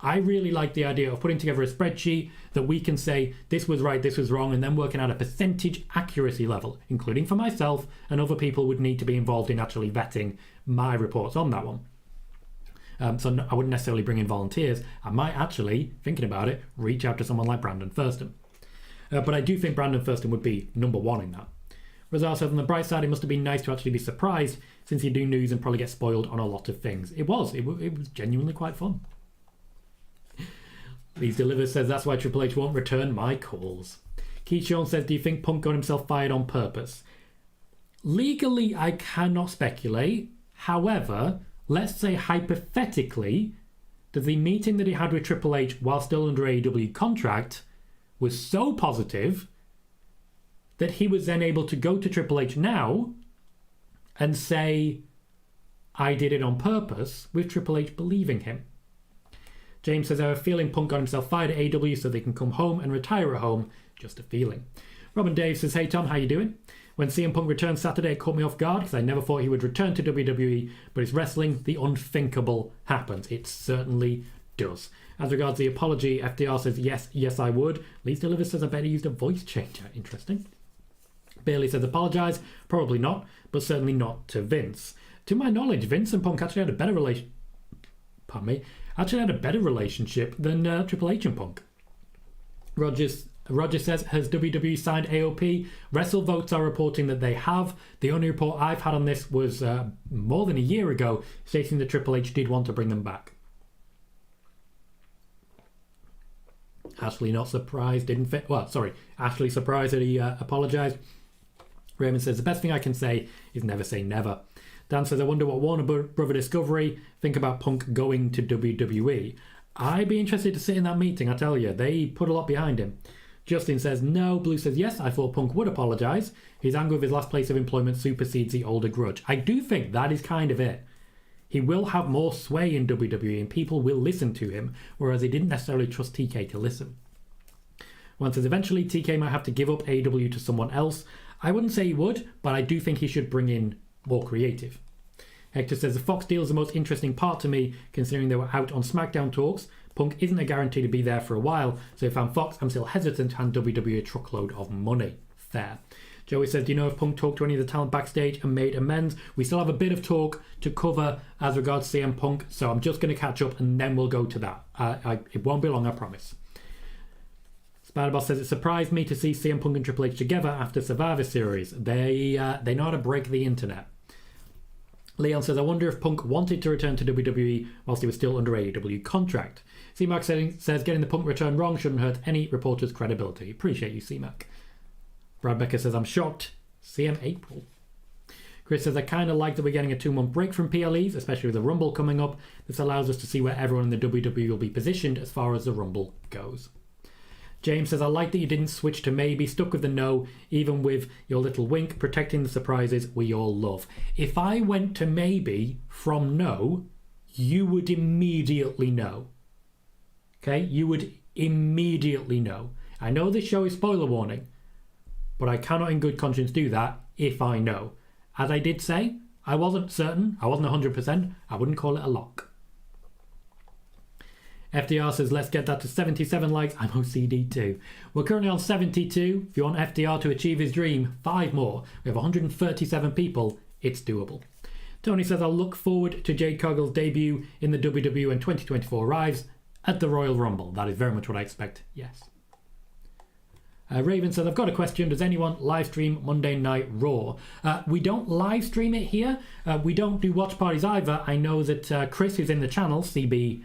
I really like the idea of putting together a spreadsheet that we can say this was right, this was wrong, and then working out a percentage accuracy level, including for myself, and other people would need to be involved in actually vetting my reports on that one. So I wouldn't necessarily bring in volunteers. I might actually, thinking about it, reach out to someone like Brandon Thurston. But I do think Brandon Thurston would be number 1 in that. Razar says, on the bright side, it must have been nice to actually be surprised, since you do news and probably get spoiled on a lot of things. It was genuinely quite fun. Lee's Deliver says, that's why Triple H won't return my calls. Keyshawn says, do you think Punk got himself fired on purpose? Legally, I cannot speculate. However, let's say hypothetically that the meeting that he had with Triple H while still under AEW contract was so positive that he was then able to go to Triple H now and say, I did it on purpose, with Triple H believing him. James says, I have a feeling Punk got himself fired at AEW so they can come home and retire at home. Just a feeling. Robin Dave says, hey Tom, how you doing? When CM Punk returned Saturday, it caught me off guard because I never thought he would return to WWE, but it's wrestling, the unthinkable happens. It certainly does. As regards the apology, FDR says, yes, I would. Lee's Deliver says, I bet he used a voice changer. Interesting. Bailey says, apologise. Probably not, but certainly not to Vince. To my knowledge, Vince and Punk actually had a better relationship than Triple H and Punk. Roger says, has WWE signed AOP? WrestleVotes are reporting that they have. The only report I've had on this was more than a year ago, stating that Triple H did want to bring them back. Ashley not surprised, didn't fit. Well, sorry, Ashley surprised that he apologised. Raymond says, the best thing I can say is never say never. Dan says, I wonder what Warner Brother Discovery think about Punk going to WWE. I'd be interested to sit in that meeting, I tell you. They put a lot behind him. Justin says, no. Blue says, yes, I thought Punk would apologise. His anger with his last place of employment supersedes the older grudge. I do think that is kind of it. He will have more sway in WWE and people will listen to him, whereas he didn't necessarily trust TK to listen. One says, eventually TK might have to give up AEW to someone else. I wouldn't say he would, but I do think he should bring in more creative. Hector says, the Fox deal is the most interesting part to me, considering they were out on SmackDown talks. Punk isn't a guarantee to be there for a while, so if I'm Fox, I'm still hesitant to hand WWE a truckload of money. Fair. Joey says, do you know if Punk talked to any of the talent backstage and made amends? We still have a bit of talk to cover as regards CM Punk, so I'm just going to catch up and then we'll go to that. It won't be long, I promise. Spider-Boss says, it surprised me to see CM Punk and Triple H together after Survivor Series. They know how to break the internet. Leon says, I wonder if Punk wanted to return to WWE whilst he was still under AEW contract. C-Mac says, getting the Punk return wrong shouldn't hurt any reporter's credibility. Appreciate you, C-Mac. Brad Becker says, I'm shocked. CM April. Chris says, I kind of like that we're getting a 2-month break from PLEs, especially with the Rumble coming up. This allows us to see where everyone in the WWE will be positioned as far as the Rumble goes. James says, I like that you didn't switch to maybe, stuck with the no, even with your little wink, protecting the surprises we all love. If I went to maybe from no, you would immediately know. Okay? You would immediately know. I know this show is spoiler warning, but I cannot in good conscience do that if I know. As I did say, I wasn't certain, I wasn't 100%, I wouldn't call it a lock. FDR says, let's get that to 77 likes. I'm OCD too. We're currently on 72. If you want FDR to achieve his dream, 5 more. We have 137 people. It's doable. Tony says, I'll look forward to Jade Cargill's debut in the WWE when 2024 arrives at the Royal Rumble. That is very much what I expect, yes. Raven says, I've got a question. Does anyone live stream Monday Night Raw? We don't live stream it here. We don't do watch parties either. I know that Chris, who's in the channel, CB,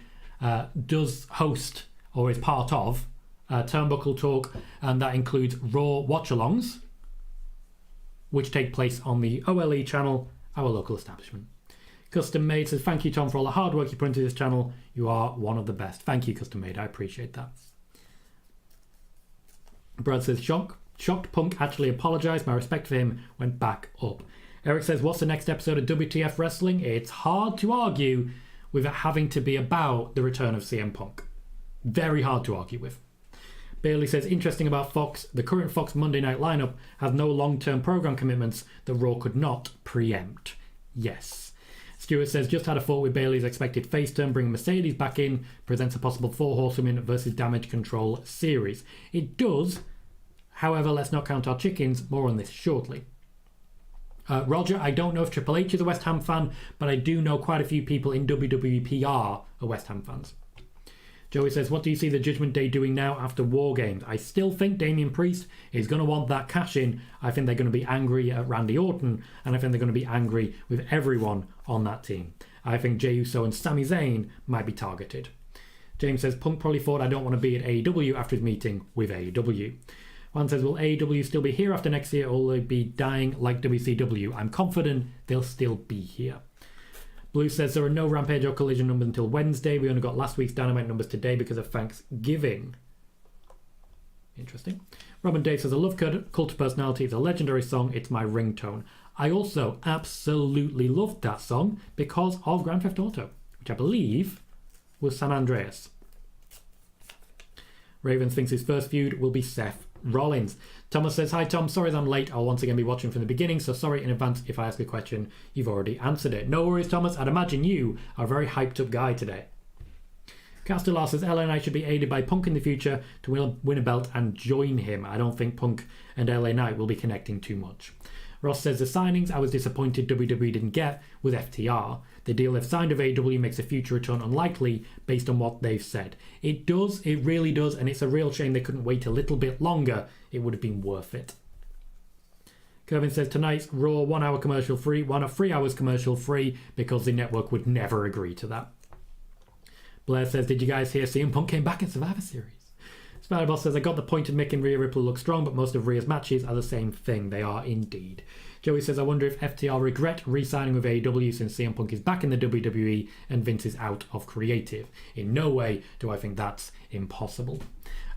does host or is part of Turnbuckle Talk, and that includes Raw watch-alongs, which take place on the OLE channel our local establishment. Custom Made says, thank you, Tom, for all the hard work you put into this channel. You are one of the best. Thank you, Custom Made. I appreciate that. Brad says, shocked Punk actually apologised. My respect for him went back up. Eric says, what's the next episode of WTF Wrestling? It's hard to argue with it having to be about the return of CM Punk. Very hard to argue with. Bailey says, interesting about Fox. The current Fox Monday night lineup has no long-term programme commitments that Raw could not preempt. Yes. Stuart says, just had a thought with Bailey's expected face turn, bring Mercedes back in, presents a possible 4 Horsewomen versus Damage Control series. It does. However, let's not count our chickens. More on this shortly. Roger, I don't know if Triple H is a West Ham fan, but I do know quite a few people in WWE PR are West Ham fans. Joey says, what do you see the Judgment Day doing now after Wargames? I still think Damian Priest is going to want that cash in. I think they're going to be angry at Randy Orton, and I think they're going to be angry with everyone on that team. I think Jey Uso and Sami Zayn might be targeted. James says, Punk probably thought I don't want to be at AEW after his meeting with AEW. Juan says, will AEW still be here after next year, or will they be dying like WCW? I'm confident they'll still be here. Blue says there are no Rampage or Collision numbers until Wednesday. We only got last week's Dynamite numbers today because of Thanksgiving. Interesting. Robin Dave says, I love Cult of Personality. It's a legendary song. It's my ringtone. I also absolutely loved that song because of Grand Theft Auto, which I believe was San Andreas. Ravens thinks his first feud will be Seth Rollins. Thomas says, hi Tom, sorry that I'm late. I'll once again be watching from the beginning, so sorry in advance if I ask a question. You've already answered it. No worries, Thomas. I'd imagine you are a very hyped up guy today. Castellar says, LA Knight should be aided by Punk in the future to win a belt and join him. I don't think Punk and LA Knight will be connecting too much. Ross says, the signings I was disappointed WWE didn't get was FTR. The deal they've signed with AEW makes a future return unlikely based on what they've said. It does, it really does, and it's a real shame they couldn't wait a little bit longer. It would have been worth it. Kevin says, tonight's Raw 1 hour commercial free, 3 hours commercial free, because the network would never agree to that. Blair says, did you guys hear CM Punk came back in Survivor Series? Spider-Boss says, I got the point of making Rhea Ripley look strong, but most of Rhea's matches are the same thing. They are indeed. Joey says, I wonder if FTR regret re-signing with AEW since CM Punk is back in the WWE and Vince is out of creative. In no way do I think that's impossible.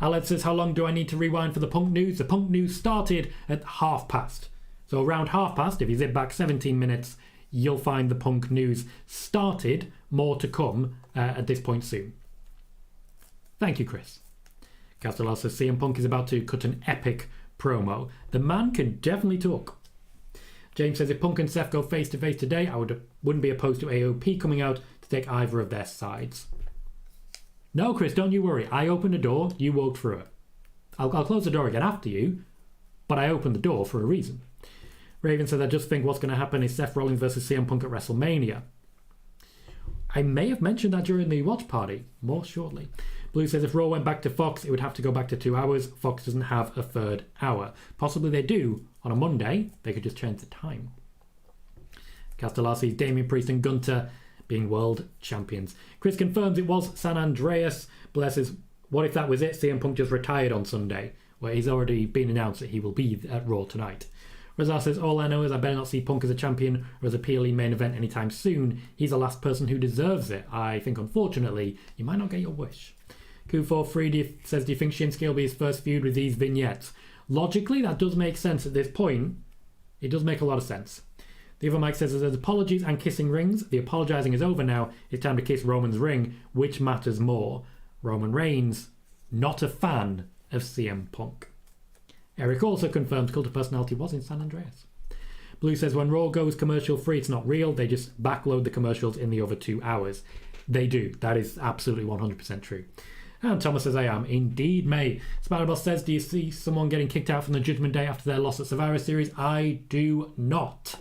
Alex says, how long do I need to rewind for the Punk news? The Punk news started at past. So around past, if you zip back 17 minutes, you'll find the Punk news started. More to come at this point soon. Thank you, Chris. Castellar says, CM Punk is about to cut an epic promo. The man can definitely talk. James says, if Punk and Seth go face-to-face today, I wouldn't be opposed to AOP coming out to take either of their sides. No, Chris, don't you worry. I opened the door, you walked through it. I'll close the door again after you, but I opened the door for a reason. Raven says, I just think what's going to happen is Seth Rollins versus CM Punk at WrestleMania. I may have mentioned that during the watch party. More shortly. Blue says, if Raw went back to Fox, it would have to go back to 2 hours. Fox doesn't have a third hour. Possibly they do on a Monday. They could just change the time. Castellar sees Damian Priest and Gunter being world champions. Chris confirms it was San Andreas. Blair says, what if that was it? CM Punk just retired on Sunday. Well, he's already been announced that he will be at Raw tonight. Razar says, all I know is I better not see Punk as a champion or as a PLE main event anytime soon. He's the last person who deserves it. I think, unfortunately, you might not get your wish. Q43 says, do you think Shinsuke will be his first feud with these vignettes? Logically, that does make sense at this point. It does make a lot of sense. The other Mike says, there's apologies and kissing rings. The apologising is over now. It's time to kiss Roman's ring. Which matters more? Roman Reigns, not a fan of CM Punk. Eric also confirms Cult of Personality was in San Andreas. Blue says, when Raw goes commercial free, it's not real. They just backload the commercials in the other 2 hours. They do. That is absolutely 100% true. And Thomas says, I am. Indeed, May. Spider-Boss says, do you see someone getting kicked out from the Judgment Day after their loss at Survivor Series? I do not.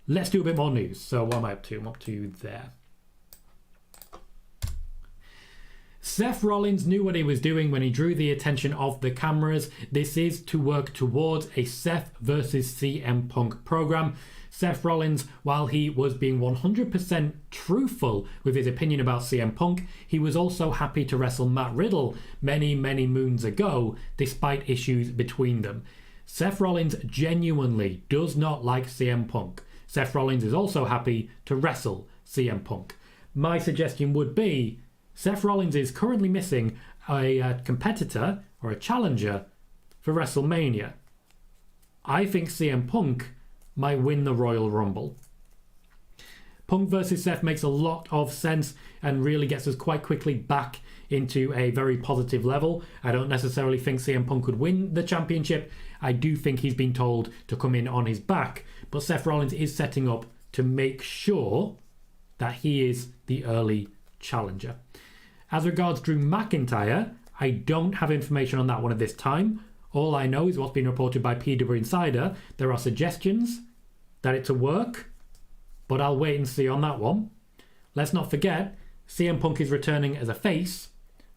Let's do a bit more news. So what am I up to? I'm up to there. Seth Rollins knew what he was doing when he drew the attention of the cameras. This is to work towards a Seth versus CM Punk program. Seth Rollins, while he was being 100% truthful with his opinion about CM Punk, he was also happy to wrestle Matt Riddle many, many moons ago, despite issues between them. Seth Rollins genuinely does not like CM Punk. Seth Rollins is also happy to wrestle CM Punk. My suggestion would be Seth Rollins is currently missing a competitor or a challenger for WrestleMania. I think CM Punk might win the Royal Rumble. Punk versus Seth makes a lot of sense and really gets us quite quickly back into a very positive level. I don't necessarily think CM Punk could win the championship. I do think he's been told to come in on his back, but Seth Rollins is setting up to make sure that he is the early challenger. As regards Drew McIntyre, I don't have information on that one at this time. All I know is what's been reported by PWInsider. There are suggestions that it's a work, but I'll wait and see on that one. Let's not forget, CM Punk is returning as a face,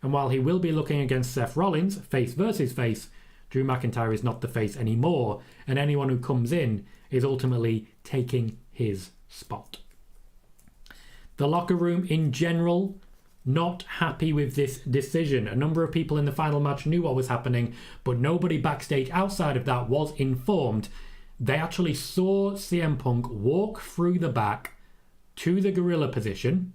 and while he will be looking against Seth Rollins, face versus face, Drew McIntyre is not the face anymore, and anyone who comes in is ultimately taking his spot. The locker room in general, not happy with this decision. A number of people in the final match knew what was happening, but nobody backstage outside of that was informed. They actually saw CM Punk walk through the back to the gorilla position.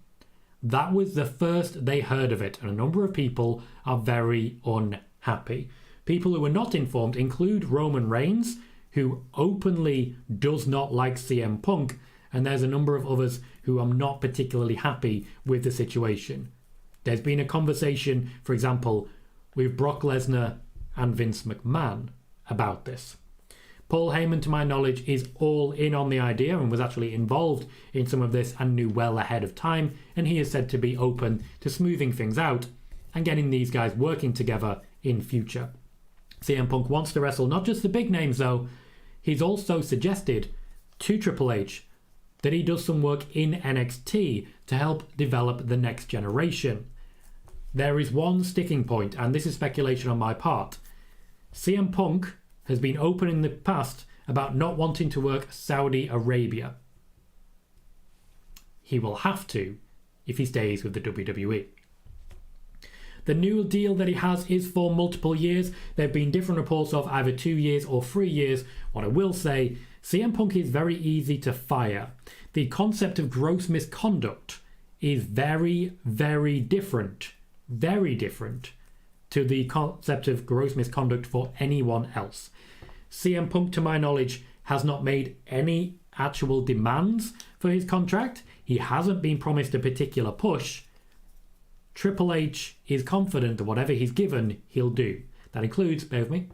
That was the first they heard of it, and a number of people are very unhappy. People who were not informed include Roman Reigns, who openly does not like CM Punk, and there's a number of others who are not particularly happy with the situation. There's been a conversation, for example, with Brock Lesnar and Vince McMahon about this. Paul Heyman, to my knowledge, is all in on the idea and was actually involved in some of this and knew well ahead of time, and he is said to be open to smoothing things out and getting these guys working together in future. CM Punk wants to wrestle not just the big names though, he's also suggested to Triple H that he does some work in NXT to help develop the next generation. There is one sticking point, and this is speculation on my part. CM Punk has been open in the past about not wanting to work Saudi Arabia. He will have to if he stays with the WWE. The new deal that he has is for multiple years. There have been different reports of either 2 years or 3 years. What I will say, CM Punk is very easy to fire. The concept of gross misconduct is very, very different to the concept of gross misconduct for anyone else. CM Punk, to my knowledge, has not made any actual demands for his contract. He hasn't been promised a particular push. Triple H is confident that whatever he's given, he'll do. That includes, bear with me,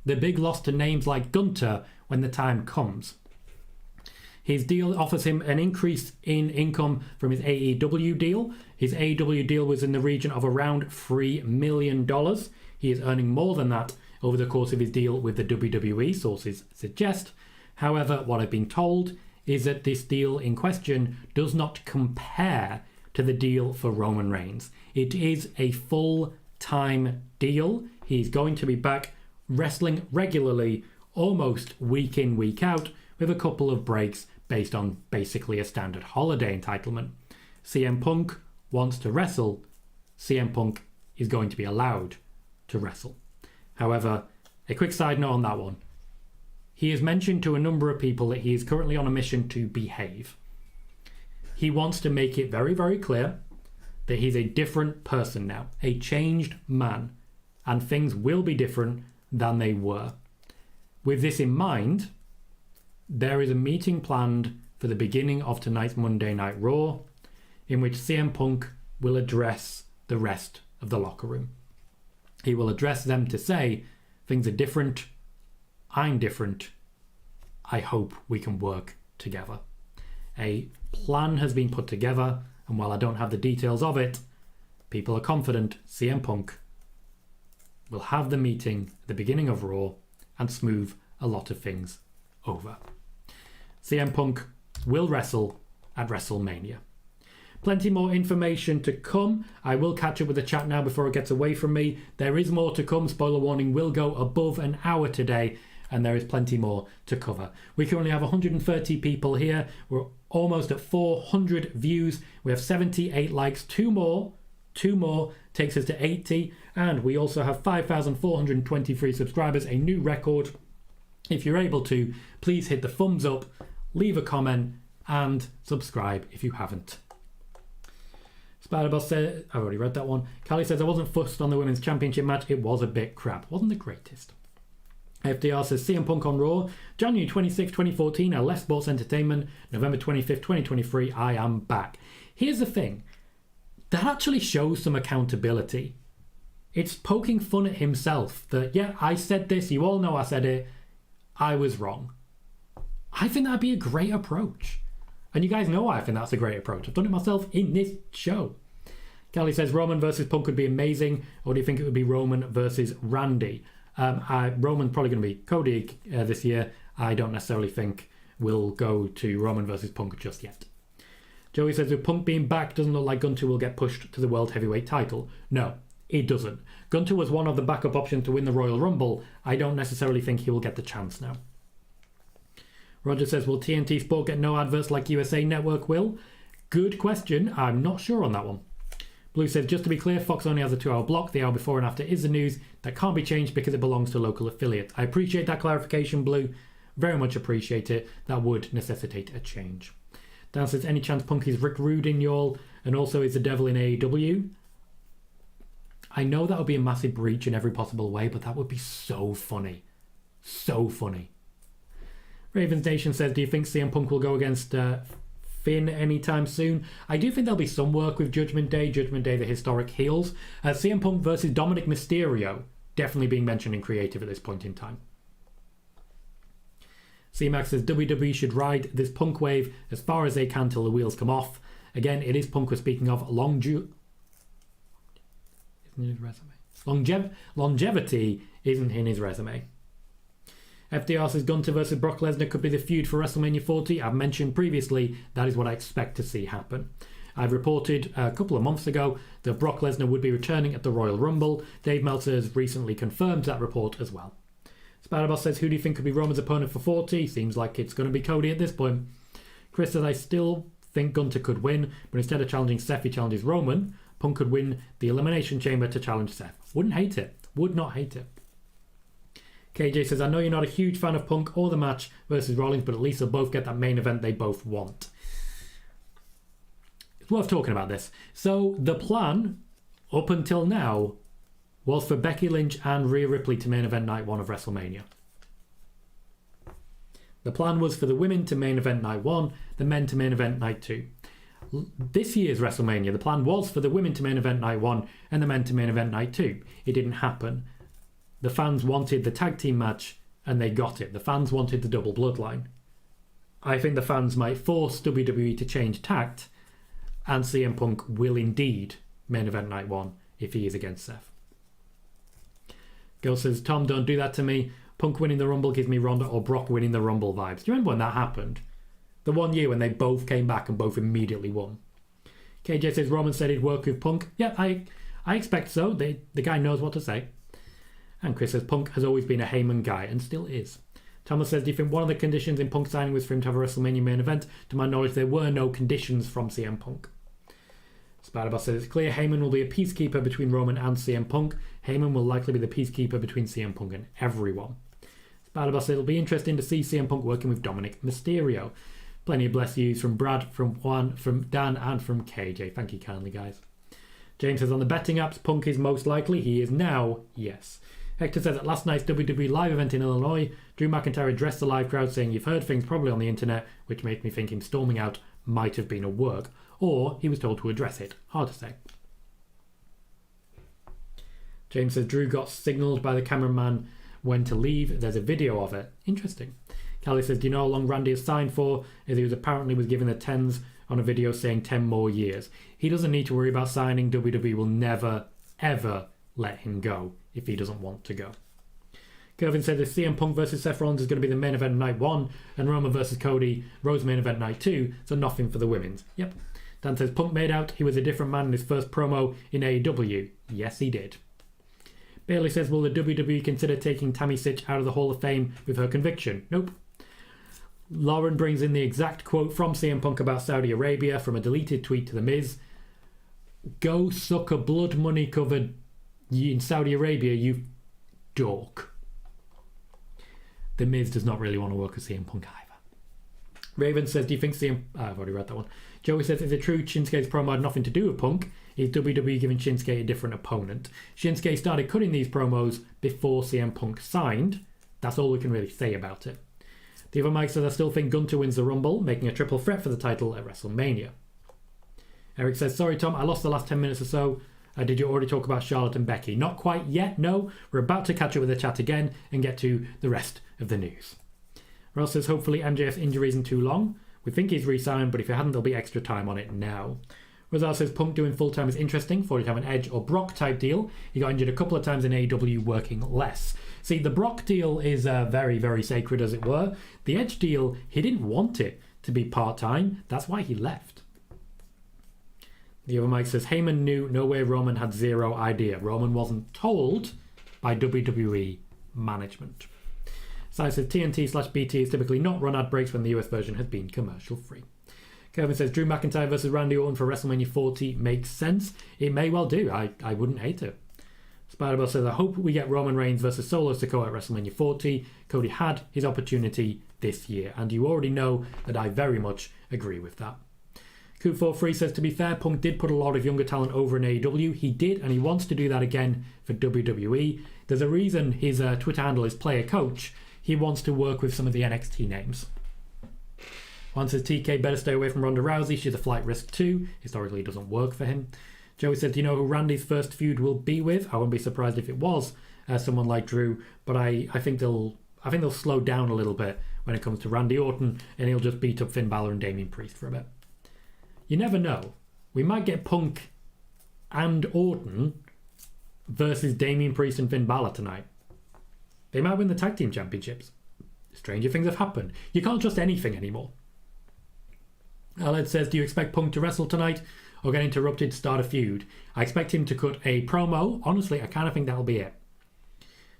the big loss to names like Gunter when the time comes. His deal offers him an increase in income from his AEW deal. His AEW deal was in the region of around $3 million. He is earning more than that over the course of his deal with the WWE, sources suggest. However, what I've been told is that this deal in question does not compare to the deal for Roman Reigns. It is a full-time deal. He's going to be back wrestling regularly, almost week in, week out, with a couple of breaks based on basically a standard holiday entitlement. CM Punk wants to wrestle. CM Punk is going to be allowed to wrestle. However, a quick side note on that one. He has mentioned to a number of people that he is currently on a mission to behave. He wants to make it very, very clear that he's a different person now, a changed man, and things will be different than they were. With this in mind, there is a meeting planned for the beginning of tonight's Monday Night Raw, in which CM Punk will address the rest of the locker room. He will address them to say, things are different, I'm different, I hope we can work together. A plan has been put together, and while I don't have the details of it, people are confident CM Punk will have the meeting at the beginning of Raw and smooth a lot of things over. CM Punk will wrestle at WrestleMania. Plenty more information to come. I will catch up with the chat now before it gets away from me. There is more to come. Spoiler warning, will go above an hour today, and there is plenty more to cover. We currently have 130 people here. We're almost at 400 views. We have 78 likes, 2 more 2 more takes us to 80, and we also have 5,423 subscribers, a new record. If you're able to, please hit the thumbs up, leave a comment, and subscribe if you haven't. Spider-Boss said, I've already read that one. Callie says, I wasn't fussed on the Women's Championship match. It was a bit crap. Wasn't the greatest. FDR says, CM Punk on Raw, January 26, 2014, at Left Sports Entertainment, November 25th, 2023, I am back. Here's the thing. That actually shows some accountability. It's poking fun at himself that, yeah, I said this, you all know I said it, I was wrong. I think that'd be a great approach. And you guys know I think that's a great approach. I've done it myself in this show. Callie says Roman versus Punk would be amazing. Or do you think it would be Roman versus Randy? Roman's probably going to be Cody this year. I don't necessarily think we'll go to Roman versus Punk just yet. Joey says with Punk being back, doesn't look like Gunter will get pushed to the World Heavyweight title. No, it doesn't. Gunter was one of the backup options to win the Royal Rumble. I don't necessarily think he will get the chance now. Roger says, will TNT Sport get no adverts like USA Network will? Good question. I'm not sure on that one. Blue says, just to be clear, Fox only has a 2-hour block. The hour before and after is the news. That can't be changed because it belongs to local affiliates. I appreciate that clarification, Blue. Very much appreciate it. That would necessitate a change. Dan says, any chance Punk is Rick Rude in y'all and also is the devil in AEW? I know that would be a massive breach in every possible way, but that would be so funny. So funny. Ravens Nation says, do you think CM Punk will go against Finn anytime soon? I do think there'll be some work with Judgment Day, the historic heels. CM Punk versus Dominic Mysterio, definitely being mentioned in creative at this point in time. C-Max says, WWE should ride this Punk wave as far as they can till the wheels come off. Again, it is Punk we're speaking of. Longevity isn't in his resume. FDR says Gunter versus Brock Lesnar could be the feud for WrestleMania 40. I've mentioned previously that is what I expect to see happen. I've reported a couple of months ago that Brock Lesnar would be returning at the Royal Rumble. Dave Meltzer has recently confirmed that report as well. Spider-Boss says, who do you think could be Roman's opponent for 40? Seems like it's going to be Cody at this point. Chris says, I still think Gunter could win, but instead of challenging Seth, he challenges Roman. Punk could win the Elimination Chamber to challenge Seth. Wouldn't hate it. Would not hate it. KJ says, I know you're not a huge fan of Punk or the match versus Rollins, but at least they'll both get that main event they both want. It's worth talking about this. So the plan, up until now, was for Becky Lynch and Rhea Ripley to main event night 1 of WrestleMania. The plan was for the women to main event night 1, the men to main event night 2. This year's WrestleMania, the plan was for the women to main event night 1 and the men to main event night 2. It didn't happen. The fans wanted the tag team match and they got it. The fans wanted the double bloodline. I think the fans might force WWE to change tact, and CM Punk will indeed main event night 1 if he is against Seth. Girl says, Tom, don't do that to me. Punk winning the Rumble gives me Ronda or Brock winning the Rumble vibes. Do you remember when that happened? The one year when they both came back and both immediately won. KJ says, Roman said he'd work with Punk. Yeah, I expect so. The guy knows what to say. And Chris says, Punk has always been a Heyman guy and still is. Thomas says, do you think one of the conditions in Punk signing was for him to have a WrestleMania main event? To my knowledge, there were no conditions from CM Punk. Spider-Boss says, it's clear Heyman will be a peacekeeper between Roman and CM Punk. Heyman will likely be the peacekeeper between CM Punk and everyone. Spider-Boss says, it'll be interesting to see CM Punk working with Dominic Mysterio. Plenty of bless yous from Brad, from Juan, from Dan, and from KJ. Thank you kindly, guys. James says, on the betting apps, Punk is most likely. He is now, yes. Hector says, at last night's WWE live event in Illinois, Drew McIntyre addressed the live crowd saying, you've heard things probably on the internet, which made me think him storming out might have been a work. Or he was told to address it. Hard to say. James says, Drew got signalled by the cameraman when to leave. There's a video of it. Interesting. Callie says, do you know how long Randy has signed for? As he was apparently given the 10s on a video saying 10 more years. He doesn't need to worry about signing. WWE will never, ever let him go if he doesn't want to go. Kevin said, if CM Punk versus Seth Rollins is going to be the main event night 1 and Roman versus Cody, Rose main event night 2, so nothing for the women's. Yep. Dan says, Punk made out he was a different man in his first promo in AEW. Yes, he did. Bailey says, will the WWE consider taking Tammy Sitch out of the Hall of Fame with her conviction? Nope. Lauren brings in the exact quote from CM Punk about Saudi Arabia from a deleted tweet to The Miz. Go suck a blood money covered in Saudi Arabia, you dork. The Miz does not really want to work with CM Punk either. Raven says, do you think CM... I've already read that one. Joey says, is it true Shinsuke's promo had nothing to do with Punk? Is WWE giving Shinsuke a different opponent? Shinsuke started cutting these promos before CM Punk signed. That's all we can really say about it. The other Mike says, I still think Gunter wins the Rumble, making a triple threat for the title at WrestleMania. Eric says, sorry Tom, I lost the last 10 minutes or so. Did you already talk about Charlotte and Becky? Not quite yet, no. We're about to catch up with the chat again and get to the rest of the news. Ross says, hopefully MJF's injury isn't too long. We think he's re-signed, but if he hadn't, there'll be extra time on it now. Rosal says, Punk doing full-time is interesting. Thought he'd have an Edge or Brock type deal. He got injured a couple of times in AEW, working less. See, the Brock deal is very, very sacred, as it were. The Edge deal, he didn't want it to be part-time. That's why he left. The other Mike says, Heyman knew no way Roman had zero idea. Roman wasn't told by WWE management. Sai says, TNT/BT is typically not run ad breaks when the US version has been commercial free. Kevin says, Drew McIntyre versus Randy Orton for WrestleMania 40 makes sense. It may well do. I wouldn't hate it. Spider-Bell says, I hope we get Roman Reigns versus Solo Sikoa at WrestleMania 40. Cody had his opportunity this year, and you already know that I very much agree with that. Coup43 says, to be fair, Punk did put a lot of younger talent over in AEW. He did, and he wants to do that again for WWE. There's a reason his Twitter handle is Player Coach. He wants to work with some of the NXT names. One says, TK better stay away from Ronda Rousey. She's a flight risk too. Historically, it doesn't work for him. Joey said, do you know who Randy's first feud will be with? I wouldn't be surprised if it was someone like Drew, but I think they'll slow down a little bit when it comes to Randy Orton, and he'll just beat up Finn Balor and Damian Priest for a bit. You never know. We might get Punk and Orton versus Damian Priest and Finn Balor tonight. They might win the tag team championships. Stranger things have happened. You can't trust anything anymore. Aled says, do you expect Punk to wrestle tonight or get interrupted to start a feud? I expect him to cut a promo. Honestly, I kind of think that'll be it.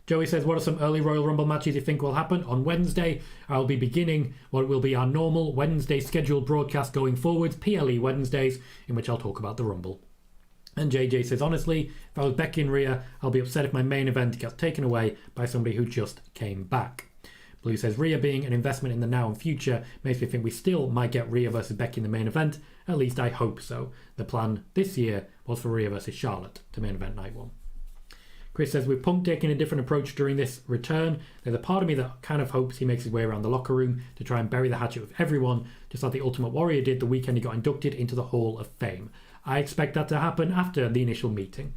Joey says, what are some early Royal Rumble matches you think will happen? On Wednesday, I'll be beginning what will be our normal Wednesday scheduled broadcast going forwards, PLE Wednesdays, in which I'll talk about the Rumble. And JJ says, honestly, if I was Becky and Rhea, I'll be upset if my main event gets taken away by somebody who just came back. Blue says, Rhea being an investment in the now and future makes me think we still might get Rhea versus Becky in the main event. At least I hope so. The plan this year was for Rhea versus Charlotte to main event night 1. Chris says, with Punk taking a different approach during this return, there's a part of me that kind of hopes he makes his way around the locker room to try and bury the hatchet with everyone, just like the Ultimate Warrior did the weekend he got inducted into the Hall of Fame. I expect that to happen after the initial meeting.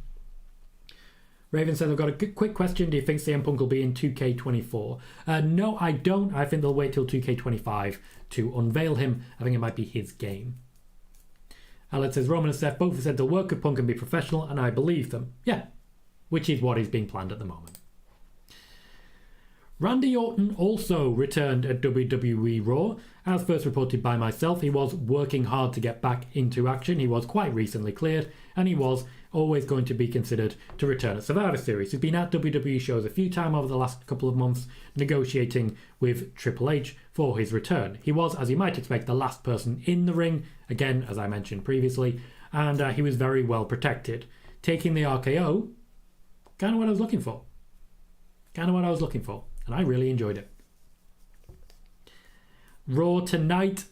Raven says, I've got a quick question. Do you think CM Punk will be in 2K24? No, I don't. I think they'll wait till 2K25 to unveil him. I think it might be his game. Alex says, Roman and Seth both have said they'll work with Punk and be professional, and I believe them. Yeah, which is what is being planned at the moment. Randy Orton also returned at WWE Raw. As first reported by myself, he was working hard to get back into action. He was quite recently cleared, and he was always going to be considered to return at Survivor Series. He's been at WWE shows a few times over the last couple of months, negotiating with Triple H for his return. He was, as you might expect, the last person in the ring, again, as I mentioned previously, and he was very well protected. Taking the RKO, kind of what I was looking for. And I really enjoyed it. Raw tonight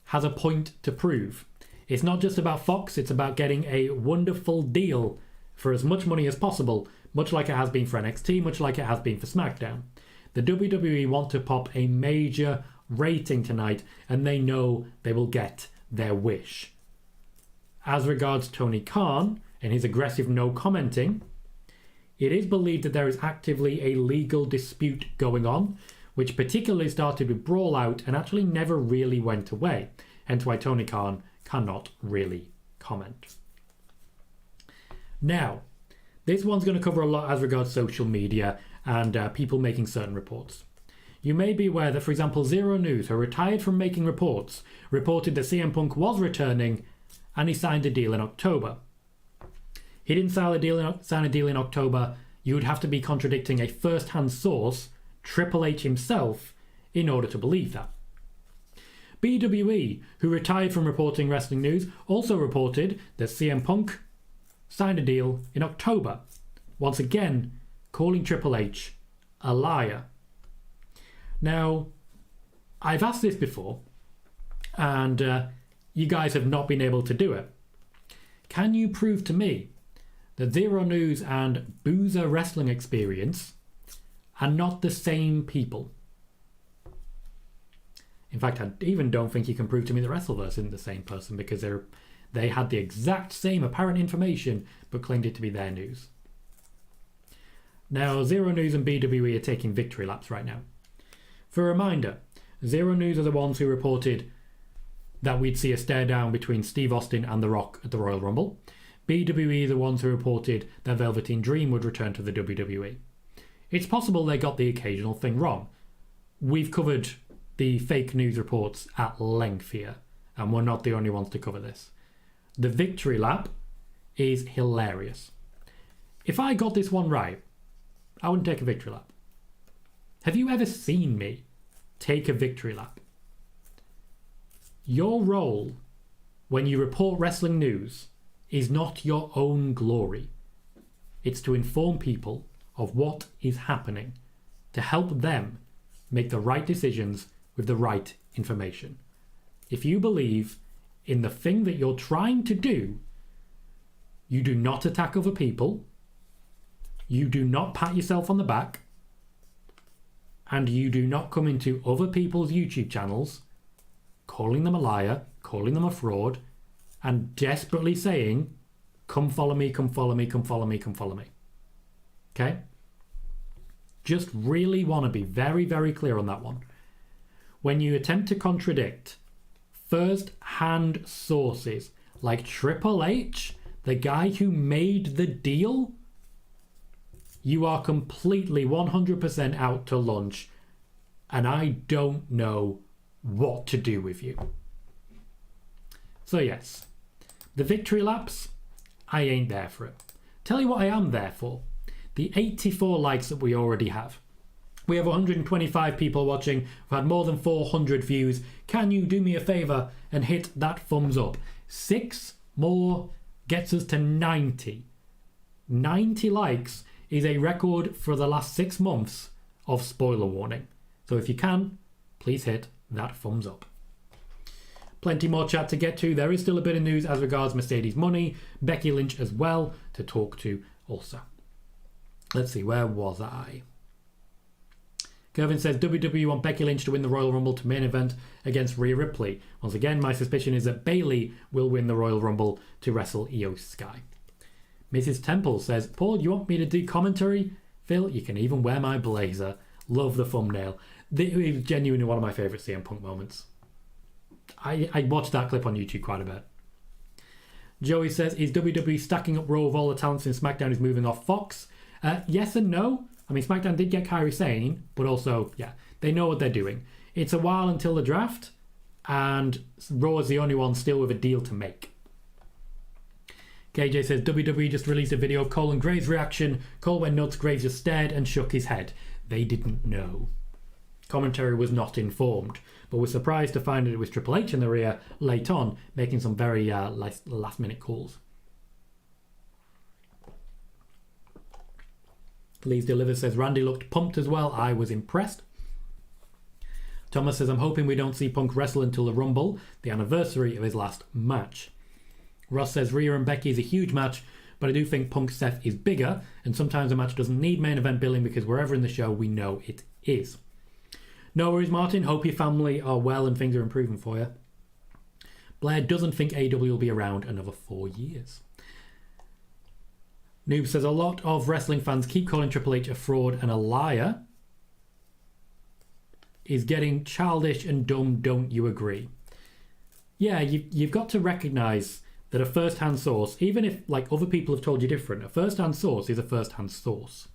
has a point to prove. It's not just about Fox, it's about getting a wonderful deal for as much money as possible, much like it has been for NXT, much like it has been for SmackDown. The WWE want to pop a major rating tonight, and they know they will get their wish. As regards Tony Khan and his aggressive no commenting, it is believed that there is actively a legal dispute going on, which particularly started with Brawl Out and actually never really went away, hence why Tony Khan cannot really comment. Now, this one's going to cover a lot as regards social media and people making certain reports. You may be aware that, for example, Zero News, who retired from making reports, reported that CM Punk was returning and he signed a deal in October. He didn't sign a deal in October. You would have to be contradicting a first-hand source, Triple H himself, in order to believe that. BWE, who retired from reporting wrestling news, also reported that CM Punk signed a deal in October, once again calling Triple H a liar. Now, I've asked this before, and you guys have not been able to do it. Can you prove to me that Zero News and Boozer Wrestling Experience are not the same people? In fact, I even don't think you can prove to me the Wrestleverse isn't the same person, because they had the exact same apparent information but claimed it to be their news. Now, Zero News and BWE are taking victory laps right now. For a reminder, Zero News are the ones who reported that we'd see a stare down between Steve Austin and The Rock at the Royal Rumble. BWE are the ones who reported that Velveteen Dream would return to the WWE. It's possible they got the occasional thing wrong. We've covered the fake news reports at length here, and we're not the only ones to cover this. The victory lap is hilarious. If I got this one right, I wouldn't take a victory lap. Have you ever seen me take a victory lap? Your role when you report wrestling news is not your own glory. It's to inform people of what is happening, to help them make the right decisions with the right information. If you believe in the thing that you're trying to do, you do not attack other people, you do not pat yourself on the back, and you do not come into other people's YouTube channels calling them a liar, calling them a fraud, and desperately saying, come follow me, come follow me, come follow me, come follow me. Okay? Just really want to be very, very clear on that one. When you attempt to contradict first-hand sources like Triple H, the guy who made the deal, you are completely 100% out to lunch, and I don't know what to do with you. So yes, the victory laps, I ain't there for it. Tell you what I am there for. The 84 likes that we already have. We have 125 people watching. We've had more than 400 views. Can you do me a favour and hit that thumbs up? 6 more gets us to 90. 90 likes is a record for the last 6 months of spoiler warning. So if you can, please hit that thumbs up. Plenty more chat to get to. There is still a bit of news as regards Mercedes money, Becky Lynch as well to talk to also. Let's see, where was I? Kevin says WWE want Becky Lynch to win the Royal Rumble to main event against Rhea Ripley. Once again, my suspicion is that Bayley will win the Royal Rumble to wrestle Io Sky. Mrs. Temple says, Paul, you want me to do commentary? Phil, you can even wear my blazer. Love the thumbnail. It was genuinely one of my favourite CM Punk moments. I watched that clip on YouTube quite a bit. Joey says, is WWE stacking up Raw with all the talent since SmackDown is moving off Fox? Yes and no. I mean, SmackDown did get Kairi Sane, but also, yeah, they know what they're doing. It's a while until the draft, and Raw is the only one still with a deal to make. KJ says, WWE just released a video of Cole and Graves' reaction. Cole went nuts, Graves just stared and shook his head. They didn't know. Commentary was not informed, but was surprised to find that it was Triple H in the rear late on, making some very last-minute calls. Lee's Deliver says, Randy looked pumped as well. I was impressed. Thomas says, I'm hoping we don't see Punk wrestle until the Rumble, the anniversary of his last match. Ross says, Rhea and Becky is a huge match, but I do think Punk Seth is bigger, and sometimes a match doesn't need main event billing because wherever in the show we know it is. No worries, Martin. Hope your family are well and things are improving for you. Blair doesn't think AEW will be around another 4 years. Noob says, a lot of wrestling fans keep calling Triple H a fraud and a liar. Is getting childish and dumb, don't you agree? Yeah, you've got to recognise that a first-hand source, even if like other people have told you different, a first-hand source is a first-hand source.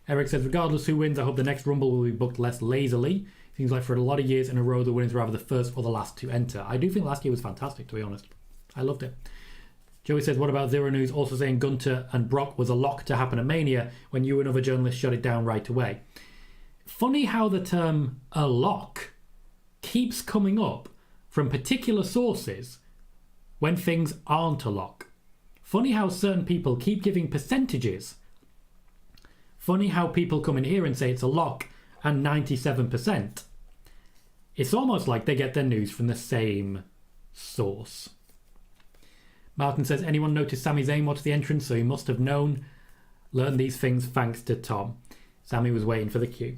Eric says, regardless who wins, I hope the next Rumble will be booked less lazily. Seems like for a lot of years in a row, the winners were either the first or the last to enter. I do think last year was fantastic, to be honest. I loved it. Joey says, what about Zero News also saying Gunter and Brock was a lock to happen at Mania when you and other journalists shut it down right away? Funny how the term a lock keeps coming up from particular sources when things aren't a lock. Funny how certain people keep giving percentages. Funny how people come in here and say it's a lock and 97%. It's almost like they get their news from the same source. Martin says, anyone notice Sami Zayn watched the entrance, so he must have learned these things thanks to Tom. Sami was waiting for the cue.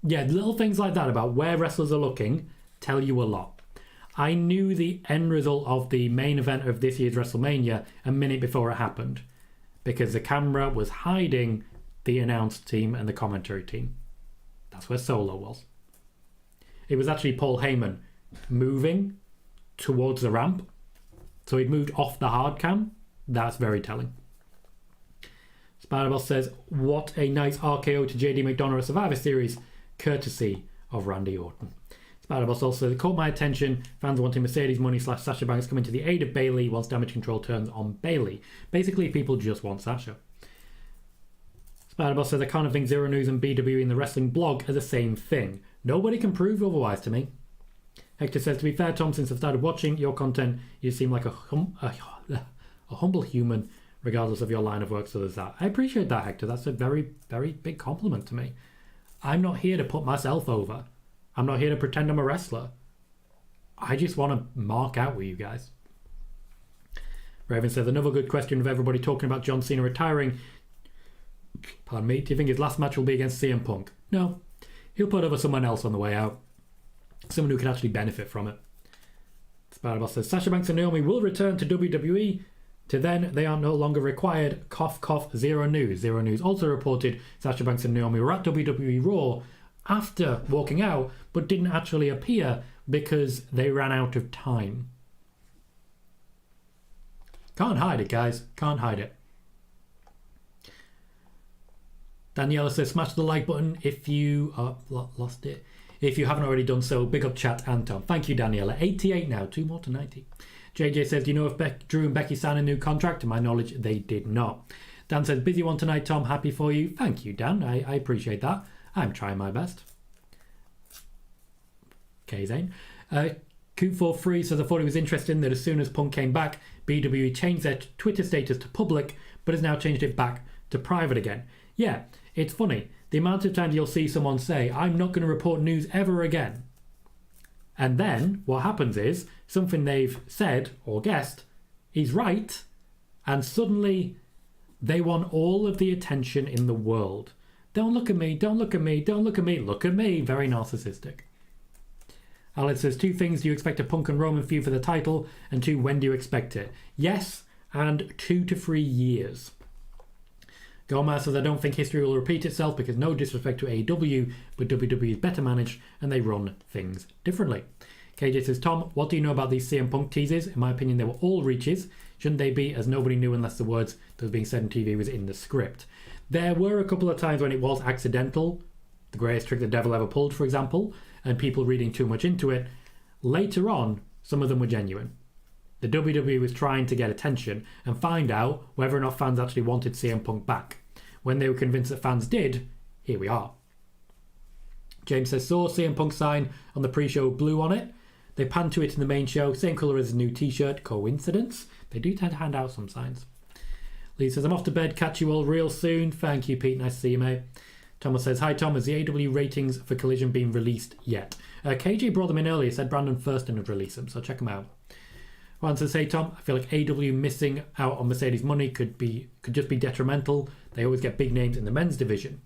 Yeah, little things like that about where wrestlers are looking tell you a lot. I knew the end result of the main event of this year's WrestleMania a minute before it happened, because the camera was hiding the announce team and the commentary team. That's where Solo was. It was actually Paul Heyman moving towards the ramp, so he'd moved off the hard cam. That's very telling. Spider-Boss says, what a nice RKO to JD McDonough at Survivor Series, courtesy of Randy Orton. Spider-Boss also said, it caught my attention, fans wanting Mercedes money / Sasha Banks coming to the aid of Bayley once Damage Control turns on Bayley. Basically, people just want Sasha. Spider-Boss says, I kind of think Zero News and BW in the wrestling blog are the same thing. Nobody can prove otherwise to me. Hector says, to be fair, Tom, since I've started watching your content, you seem like a humble human, regardless of your line of work, so there's that. I appreciate that, Hector. That's a very, very big compliment to me. I'm not here to put myself over. I'm not here to pretend I'm a wrestler. I just want to mark out with you guys. Raven says, another good question of everybody talking about John Cena retiring. Pardon me. Do you think his last match will be against CM Punk? No. He'll put over someone else on the way out. Someone who can actually benefit from it. Spider-Boss says, Sasha Banks and Naomi will return to WWE. To then, they are no longer required. Cough, cough, Zero News. Zero News also reported Sasha Banks and Naomi were at WWE Raw after walking out, but didn't actually appear because they ran out of time. Can't hide it, guys. Can't hide it. Daniela says, smash the like button if you... lost it. If you haven't already done so, big up chat and Tom. Thank you, Daniela. 88 now. 2 more to 90. JJ says, do you know if Drew and Becky signed a new contract? To my knowledge, they did not. Dan says, busy one tonight, Tom. Happy for you. Thank you, Dan. I appreciate that. I'm trying my best. Okay, Zane. Q43 says, I thought it was interesting that as soon as Punk came back, BWE changed their Twitter status to public, but has now changed it back to private again. Yeah, it's funny. The amount of times you'll see someone say, I'm not going to report news ever again. And then what happens is something they've said or guessed is right, and suddenly they want all of the attention in the world. Don't look at me, don't look at me, don't look at me, look at me. Very narcissistic. Alex says, 2 things. Do you expect a Punk and Roman feud for the title? And 2, when do you expect it? Yes, and 2 to 3 years. Gomez says, I don't think history will repeat itself because no disrespect to AEW, but WWE is better managed and they run things differently. KJ says, Tom, what do you know about these CM Punk teases? In my opinion, they were all reaches. Shouldn't they be, as nobody knew unless the words that was being said on TV was in the script? There were a couple of times when it was accidental. The greatest trick the devil ever pulled, for example, and people reading too much into it. Later on, some of them were genuine. The WWE was trying to get attention and find out whether or not fans actually wanted CM Punk back. When they were convinced that fans did, here we are. James says, saw CM Punk sign on the pre-show blue on it. They panned to it in the main show, same colour as his new t-shirt. Coincidence? They do tend to hand out some signs. Lee says, I'm off to bed, catch you all real soon. Thank you, Pete, nice to see you, mate. Thomas says, hi Tom, has the AEW ratings for Collision been released yet? KJ brought them in earlier, said Brandon Thurston would release them, so check them out. Juan says, hey Tom, I feel like AEW missing out on Mercedes money could just be detrimental. They always get big names in the men's division.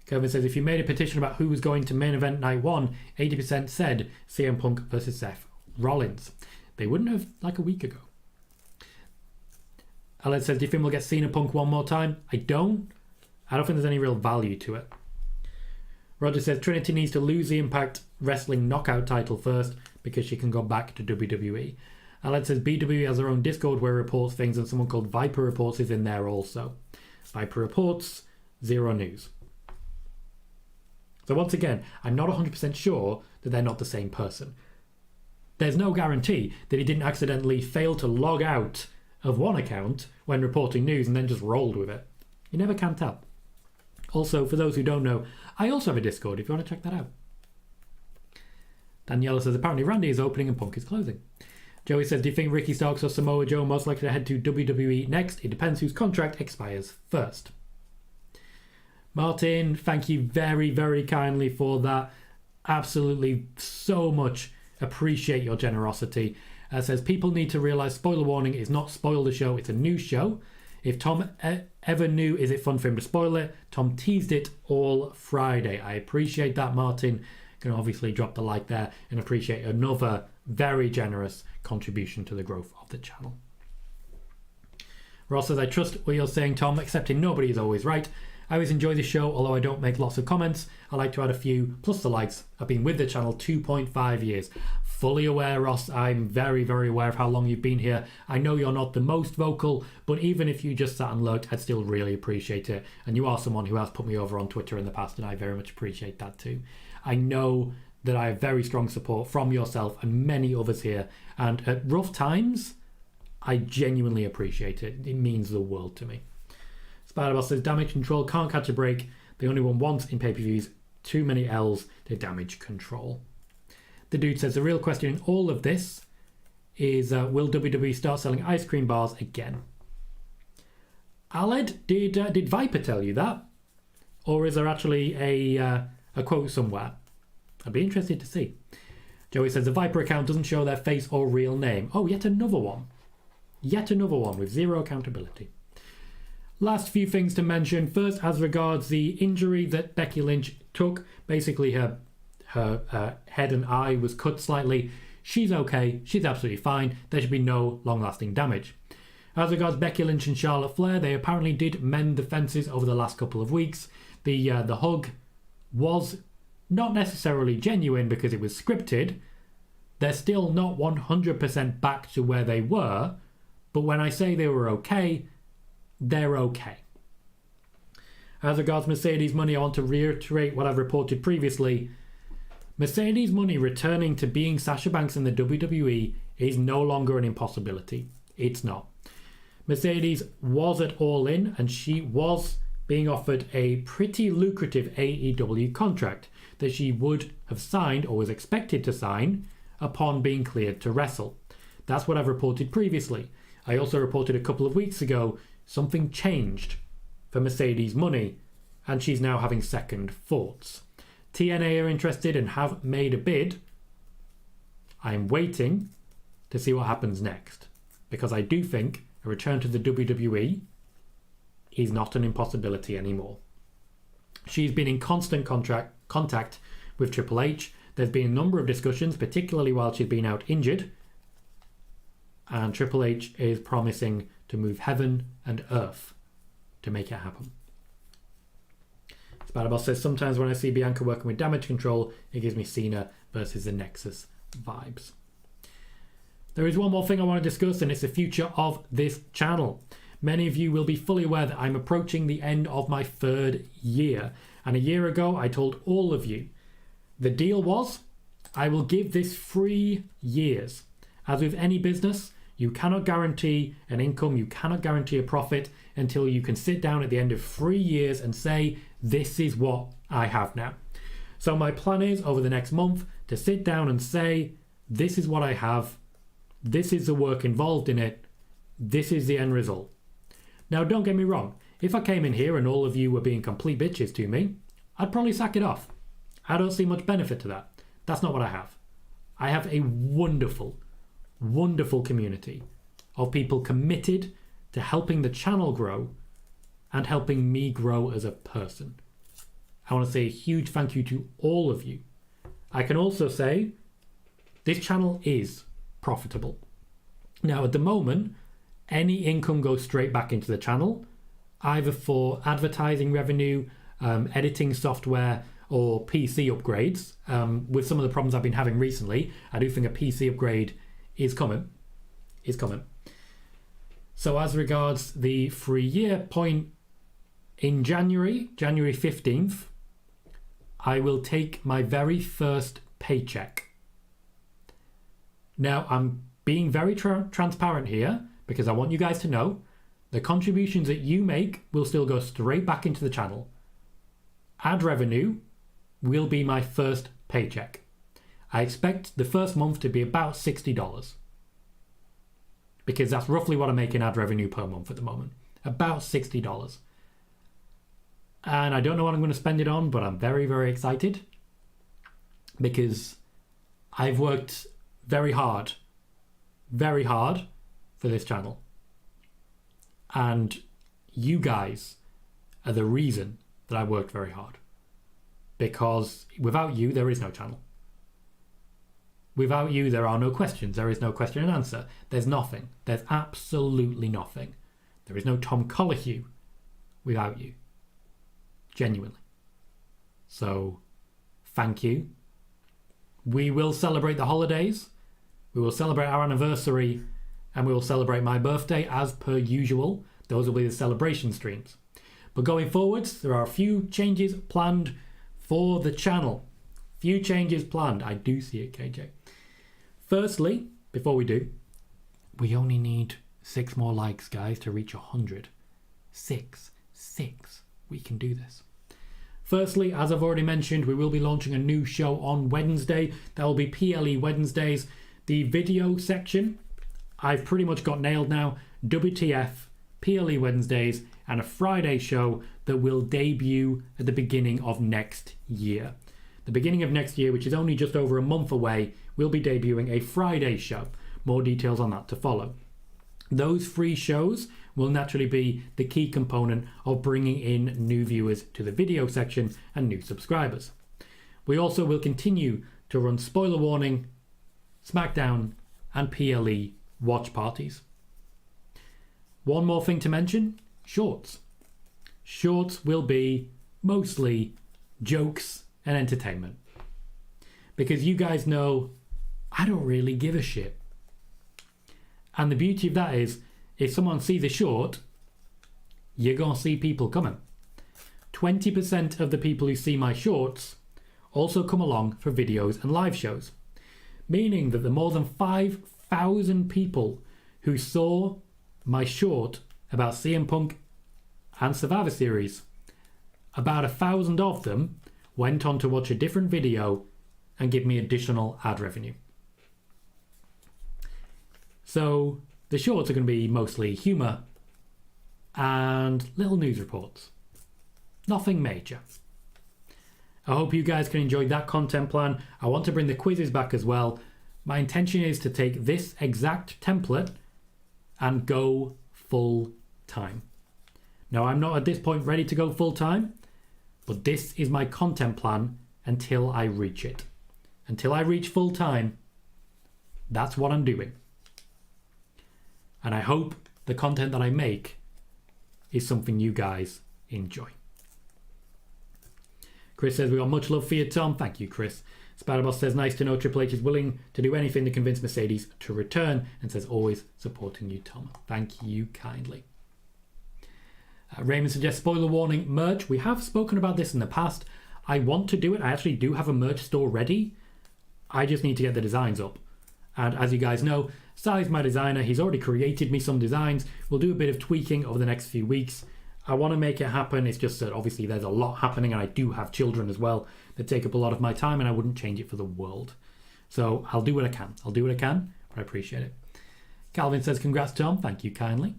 Kevin says, if you made a petition about who was going to main event night 1, 80% said CM Punk versus Seth Rollins. They wouldn't have like a week ago. Alex says, do you think we'll get Cena Punk one more time? I don't think there's any real value to it. Roger says, Trinity needs to lose the Impact Wrestling Knockout title first because she can go back to WWE. Alex says, BW has their own Discord where it reports things, and someone called Viper Reports is in there also. Viper Reports, Zero News. So once again, I'm not 100% sure that they're not the same person. There's no guarantee that he didn't accidentally fail to log out of one account when reporting news and then just rolled with it. You never can tell. Also, for those who don't know, I also have a Discord if you want to check that out. Daniela says, apparently Randy is opening and Punk is closing. Joey says, do you think Ricky Starks or Samoa Joe are most likely to head to WWE next? It depends whose contract expires first. Martin, thank you very, very kindly for that. Absolutely so much appreciate your generosity. Says, people need to realise spoiler warning is not spoil the show, it's a new show. If Tom ever knew, is it fun for him to spoil it? Tom teased it all Friday. I appreciate that, Martin. Can obviously drop the like there and appreciate another very generous contribution to the growth of the channel. Ross says, I trust what you're saying, Tom, accepting nobody is always right. I always enjoy the show, although I don't make lots of comments. I like to add a few, plus the likes. I've been with the channel 2.5 years. Fully aware, Ross. I'm very, very aware of how long you've been here. I know you're not the most vocal, but even if you just sat and looked, I'd still really appreciate it. And you are someone who has put me over on Twitter in the past, and I very much appreciate that too. I know that I have very strong support from yourself and many others here. And at rough times, I genuinely appreciate it. It means the world to me. Spider-Boss says, damage control can't catch a break. They only won once in pay-per-views. Too many L's to damage control. The dude says, the real question in all of this is, will WWE start selling ice cream bars again? Aled, did Viper tell you that? Or is there actually a quote somewhere? I'd be interested to see. Joey says, the Viper account doesn't show their face or real name. Oh, yet another one. Yet another one with zero accountability. Last few things to mention. First, as regards the injury that Becky Lynch took, basically her head and eye was cut slightly. She's okay. She's absolutely fine. There should be no long-lasting damage. As regards Becky Lynch and Charlotte Flair, they apparently did mend the fences over the last couple of weeks. The hug was not necessarily genuine because it was scripted. They're still not 100% back to where they were, but when I say they were okay, they're okay. As regards Mercedes Money, I want to reiterate what I've reported previously. Mercedes Money returning to being Sasha Banks in the WWE is no longer an impossibility. It's not. Mercedes was at All In and she was being offered a pretty lucrative AEW contract that she would have signed or was expected to sign upon being cleared to wrestle. That's what I've reported previously. I also reported a couple of weeks ago something changed for Mercedes Money and she's now having second thoughts. TNA are interested and have made a bid. I'm waiting to see what happens next because I do think a return to the WWE is not an impossibility anymore. She's been in constant contact with Triple H. There's been a number of discussions, particularly while she's been out injured. And Triple H is promising to move heaven and earth to make it happen. Spider-Boss says, sometimes when I see Bianca working with damage control, it gives me Cena versus the Nexus vibes. There is one more thing I want to discuss, and it's the future of this channel. Many of you will be fully aware that I'm approaching the end of my 3rd year. And a year ago, I told all of you, the deal was, I will give this 3 years. As with any business, you cannot guarantee an income, you cannot guarantee a profit until you can sit down at the end of 3 years and say, this is what I have now. So my plan is over the next month to sit down and say, this is what I have, this is the work involved in it, this is the end result. Now don't get me wrong, if I came in here and all of you were being complete bitches to me, I'd probably sack it off. I don't see much benefit to that. That's not what I have. I have a wonderful, wonderful community of people committed to helping the channel grow and helping me grow as a person. I want to say a huge thank you to all of you. I can also say this channel is profitable. Now at the moment, any income goes straight back into the channel, either for advertising revenue, editing software, or PC upgrades. With some of the problems I've been having recently, I do think a PC upgrade is coming. So as regards the 3-year point, in January 15th, I will take my very first paycheck. Now, I'm being very transparent here because I want you guys to know the contributions that you make will still go straight back into the channel. Ad revenue will be my first paycheck. I expect the first month to be about $60. Because that's roughly what I make in ad revenue per month at the moment. About $60. And I don't know what I'm going to spend it on, but I'm very, very excited. Because I've worked very hard for this channel. And you guys are the reason that I worked very hard. Because without you, there is no channel. Without you, there are no questions. There is no question and answer. There's nothing. There's absolutely nothing. There is no Tom Colohue without you. Genuinely. So, thank you. We will celebrate the holidays. We will celebrate our anniversary. And we will celebrate my birthday as per usual. Those will be the celebration streams. But going forwards, there are a few changes planned for the channel. Few changes planned. I do see it, KJ. Firstly, before we do, we only need 6 more likes, guys, to reach 100. 6. We can do this. Firstly, as I've already mentioned, we will be launching a new show on Wednesday. That will be PLE Wednesdays. The video section, I've pretty much got nailed now. WTF, PLE Wednesdays, and a Friday show that will debut at the beginning of next year. The beginning of next year, which is only just over a month away, we'll be debuting a Friday show. More details on that to follow. Those free shows will naturally be the key component of bringing in new viewers to the video section and new subscribers. We also will continue to run spoiler warning, SmackDown, and PLE watch parties. One more thing to mention, shorts. Shorts will be mostly jokes and entertainment. Because you guys know, I don't really give a shit. And the beauty of that is, if someone sees a short, you're going to see people coming. 20% of the people who see my shorts also come along for videos and live shows. Meaning that the more than 5,000 people who saw my short about CM Punk and Survivor Series, about 1,000 of them went on to watch a different video and give me additional ad revenue. So the shorts are going to be mostly humour and little news reports. Nothing major. I hope you guys can enjoy that content plan. I want to bring the quizzes back as well. My intention is to take this exact template and go full time. Now, I'm not at this point ready to go full time, but this is my content plan until I reach it. Until I reach full time, that's what I'm doing. And I hope the content that I make is something you guys enjoy. Chris says, we got much love for you, Tom. Thank you, Chris. Spiderboss says, nice to know Triple H is willing to do anything to convince Mercedes to return, and says, always supporting you, Tom. Thank you kindly. Raymond suggests spoiler warning merch. We have spoken about this in the past. I want to do it. I actually do have a merch store ready. I just need to get the designs up. And as you guys know, Sally's my designer. He's already created me some designs. We'll do a bit of tweaking over the next few weeks. I want to make it happen. It's just that obviously there's a lot happening, and I do have children as well that take up a lot of my time, and I wouldn't change it for the world. So I'll do what I can. But I appreciate it. Calvin says, congrats, Tom. Thank you kindly.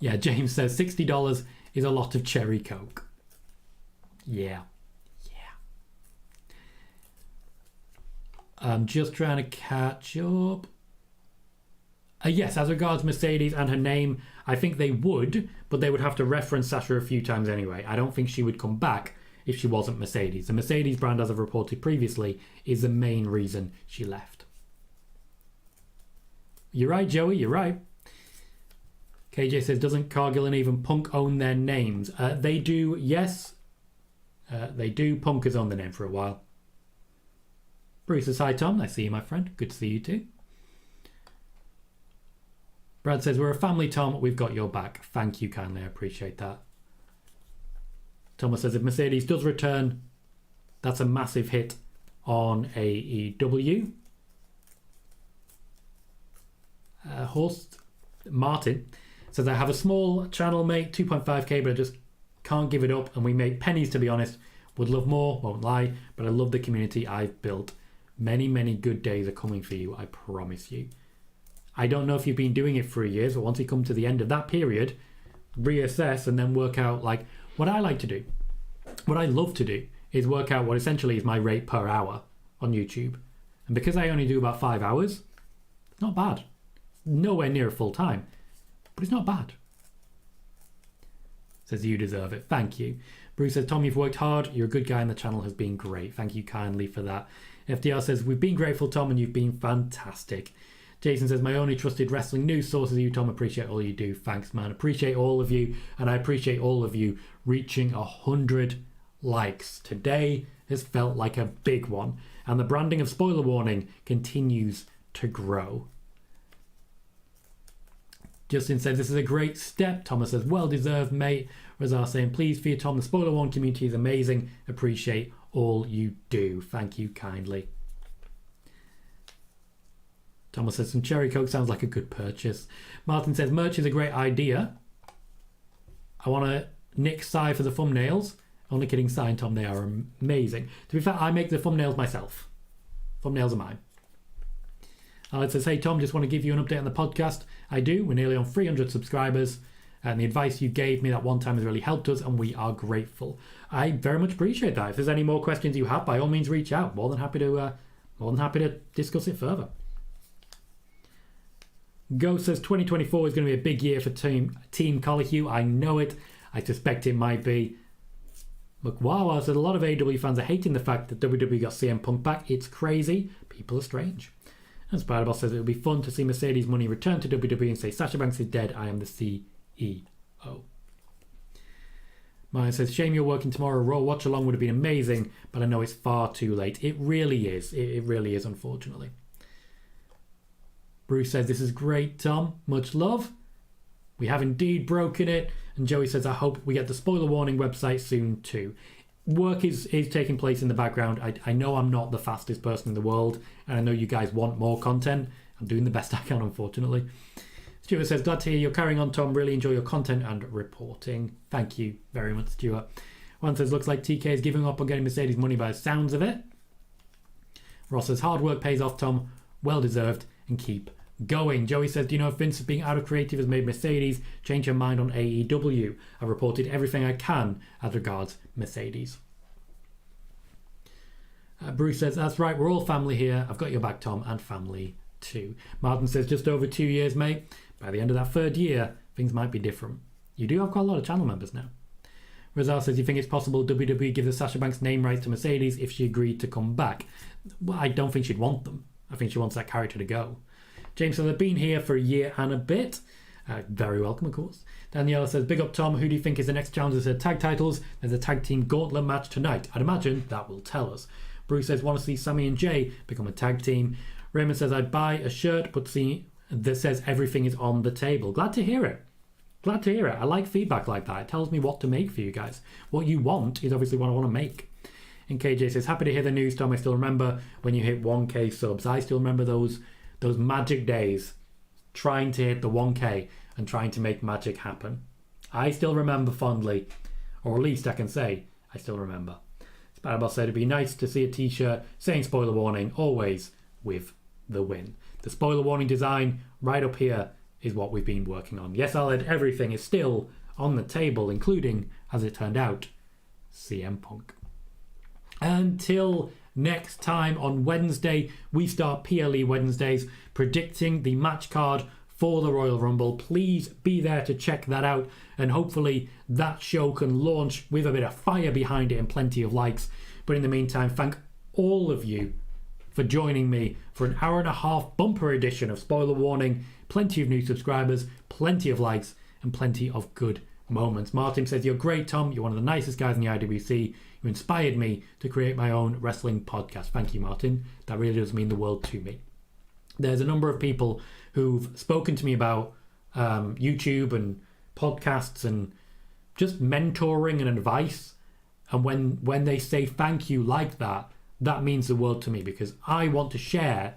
Yeah, James says $60 is a lot of cherry Coke. Yeah. I'm just trying to catch up. Yes, as regards Mercedes and her name, I think they would, but they would have to reference Sasha a few times anyway. I don't think she would come back if she wasn't Mercedes. The Mercedes brand, as I've reported previously, is the main reason she left. You're right, Joey, you're right. KJ says, doesn't Cargill and even Punk own their names? They do, yes. They do. Punk has owned the name for a while. Bruce says, hi, Tom. I see you, my friend. Good to see you too. Brad says, we're a family, Tom. We've got your back. Thank you kindly. I appreciate that. Thomas says, if Mercedes does return, that's a massive hit on AEW. Horst Martin says, I have a small channel, mate, 2.5k, but I just can't give it up. And we make pennies, to be honest. Would love more, won't lie, but I love the community I've built. Many, many good days are coming for you, I promise you. I don't know if you've been doing it for years, but once you come to the end of that period, reassess and then work out, like, what I like to do. What I love to do is work out what essentially is my rate per hour on YouTube. And because I only do about 5 hours, it's not bad. Nowhere near full time, but it's not bad. Says you deserve it. Thank you. Bruce says, Tom, you've worked hard. You're a good guy and the channel has been great. Thank you kindly for that. FDR says, we've been grateful, Tom, and you've been fantastic. Jason says, my only trusted wrestling news source is you, Tom. Appreciate all you do. Thanks, man. Appreciate all of you. And I appreciate all of you reaching 100 likes. Today has felt like a big one. And the branding of spoiler warning continues to grow. Justin says, this is a great step. Thomas says, well deserved, mate. Razar saying, please for you, Tom. The spoiler warning community is amazing. Appreciate all you do. Thank you kindly. Thomas says, some cherry coke sounds like a good purchase. Martin says, merch is a great idea. I want to nick Sai for the thumbnails. Only kidding, Sai and Tom, they are amazing. To be fair, I make the thumbnails myself. Thumbnails are mine. Alex says, hey Tom, just want to give you an update on the podcast. I do. We're nearly on 300 subscribers. And the advice you gave me that one time has really helped us, and we are grateful. I very much appreciate that. If there's any more questions you have, by all means reach out. More than happy to discuss it further. Ghost says 2024 is going to be a big year for Team Colohue. I know it. I suspect it might be. McWawa said a lot of AEW fans are hating the fact that WWE got CM Punk back. It's crazy. People are strange. And Spider-Boss says it would be fun to see Mercedes Money return to WWE and say Sasha Banks is dead. I am the CEO. Maya says, shame you're working tomorrow. Raw watch along would have been amazing, but I know it's far too late. It really is. It really is, unfortunately. Bruce says, this is great, Tom. Much love. We have indeed broken it. And Joey says, I hope we get the spoiler warning website soon too. Work is taking place in the background. I know I'm not the fastest person in the world, and I know you guys want more content. I'm doing the best I can, unfortunately. Stuart says, glad to hear you're carrying on, Tom. Really enjoy your content and reporting. Thank you very much, Stuart. One says, looks like TK is giving up on getting Mercedes money by the sounds of it. Ross says, hard work pays off, Tom. Well deserved, and keep going. Joey says, do you know if Vince being out of creative has made Mercedes change her mind on AEW? I've reported everything I can as regards Mercedes. Bruce says, that's right, we're all family here. I've got your back, Tom, and family too. Martin says, just over 2 years, mate. By the end of that third year, things might be different. You do have quite a lot of channel members now. Rizal says, you think it's possible WWE gives the Sasha Banks name rights to Mercedes if she agreed to come back? Well, I don't think she'd want them. I think she wants that character to go. James says, I've been here for a year and a bit. Very welcome, of course. Daniela says, big up, Tom. Who do you think is the next challenger to the tag titles? There's a tag team gauntlet match tonight. I'd imagine that will tell us. Bruce says, want to see Sammy and Jay become a tag team. Raymond says, I'd buy a shirt that says everything is on the table. Glad to hear it. Glad to hear it. I like feedback like that. It tells me what to make for you guys. What you want is obviously what I want to make. And KJ says, happy to hear the news, Tom. I still remember when you hit 1K subs. I still remember those magic days trying to hit the 1K and trying to make magic happen. I still remember fondly, or at least I can say I still remember. Spider-Boss said it'd be nice to see a t-shirt saying spoiler warning, always with the win. The spoiler warning design right up here is what we've been working on. Yes, I'll add everything is still on the table, including, as it turned out, CM Punk. Until next time on Wednesday, we start PLE Wednesdays predicting the match card for the Royal Rumble. Please be there to check that out, and hopefully that show can launch with a bit of fire behind it and plenty of likes. But in the meantime, thank all of you for joining me for an hour and a half bumper edition of Spoiler Warning. Plenty of new subscribers, plenty of likes, and plenty of good moments. Martin says, you're great, Tom. You're one of the nicest guys in the IWC. You inspired me to create my own wrestling podcast. Thank you, Martin. That really does mean the world to me. There's a number of people who've spoken to me about YouTube and podcasts and just mentoring and advice. And when they say thank you like that, that means the world to me, because I want to share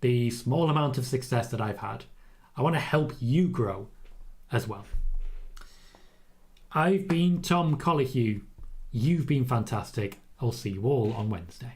the small amount of success that I've had. I want to help you grow as well. I've been Tom Colohue. You've been fantastic. I'll see you all on Wednesday.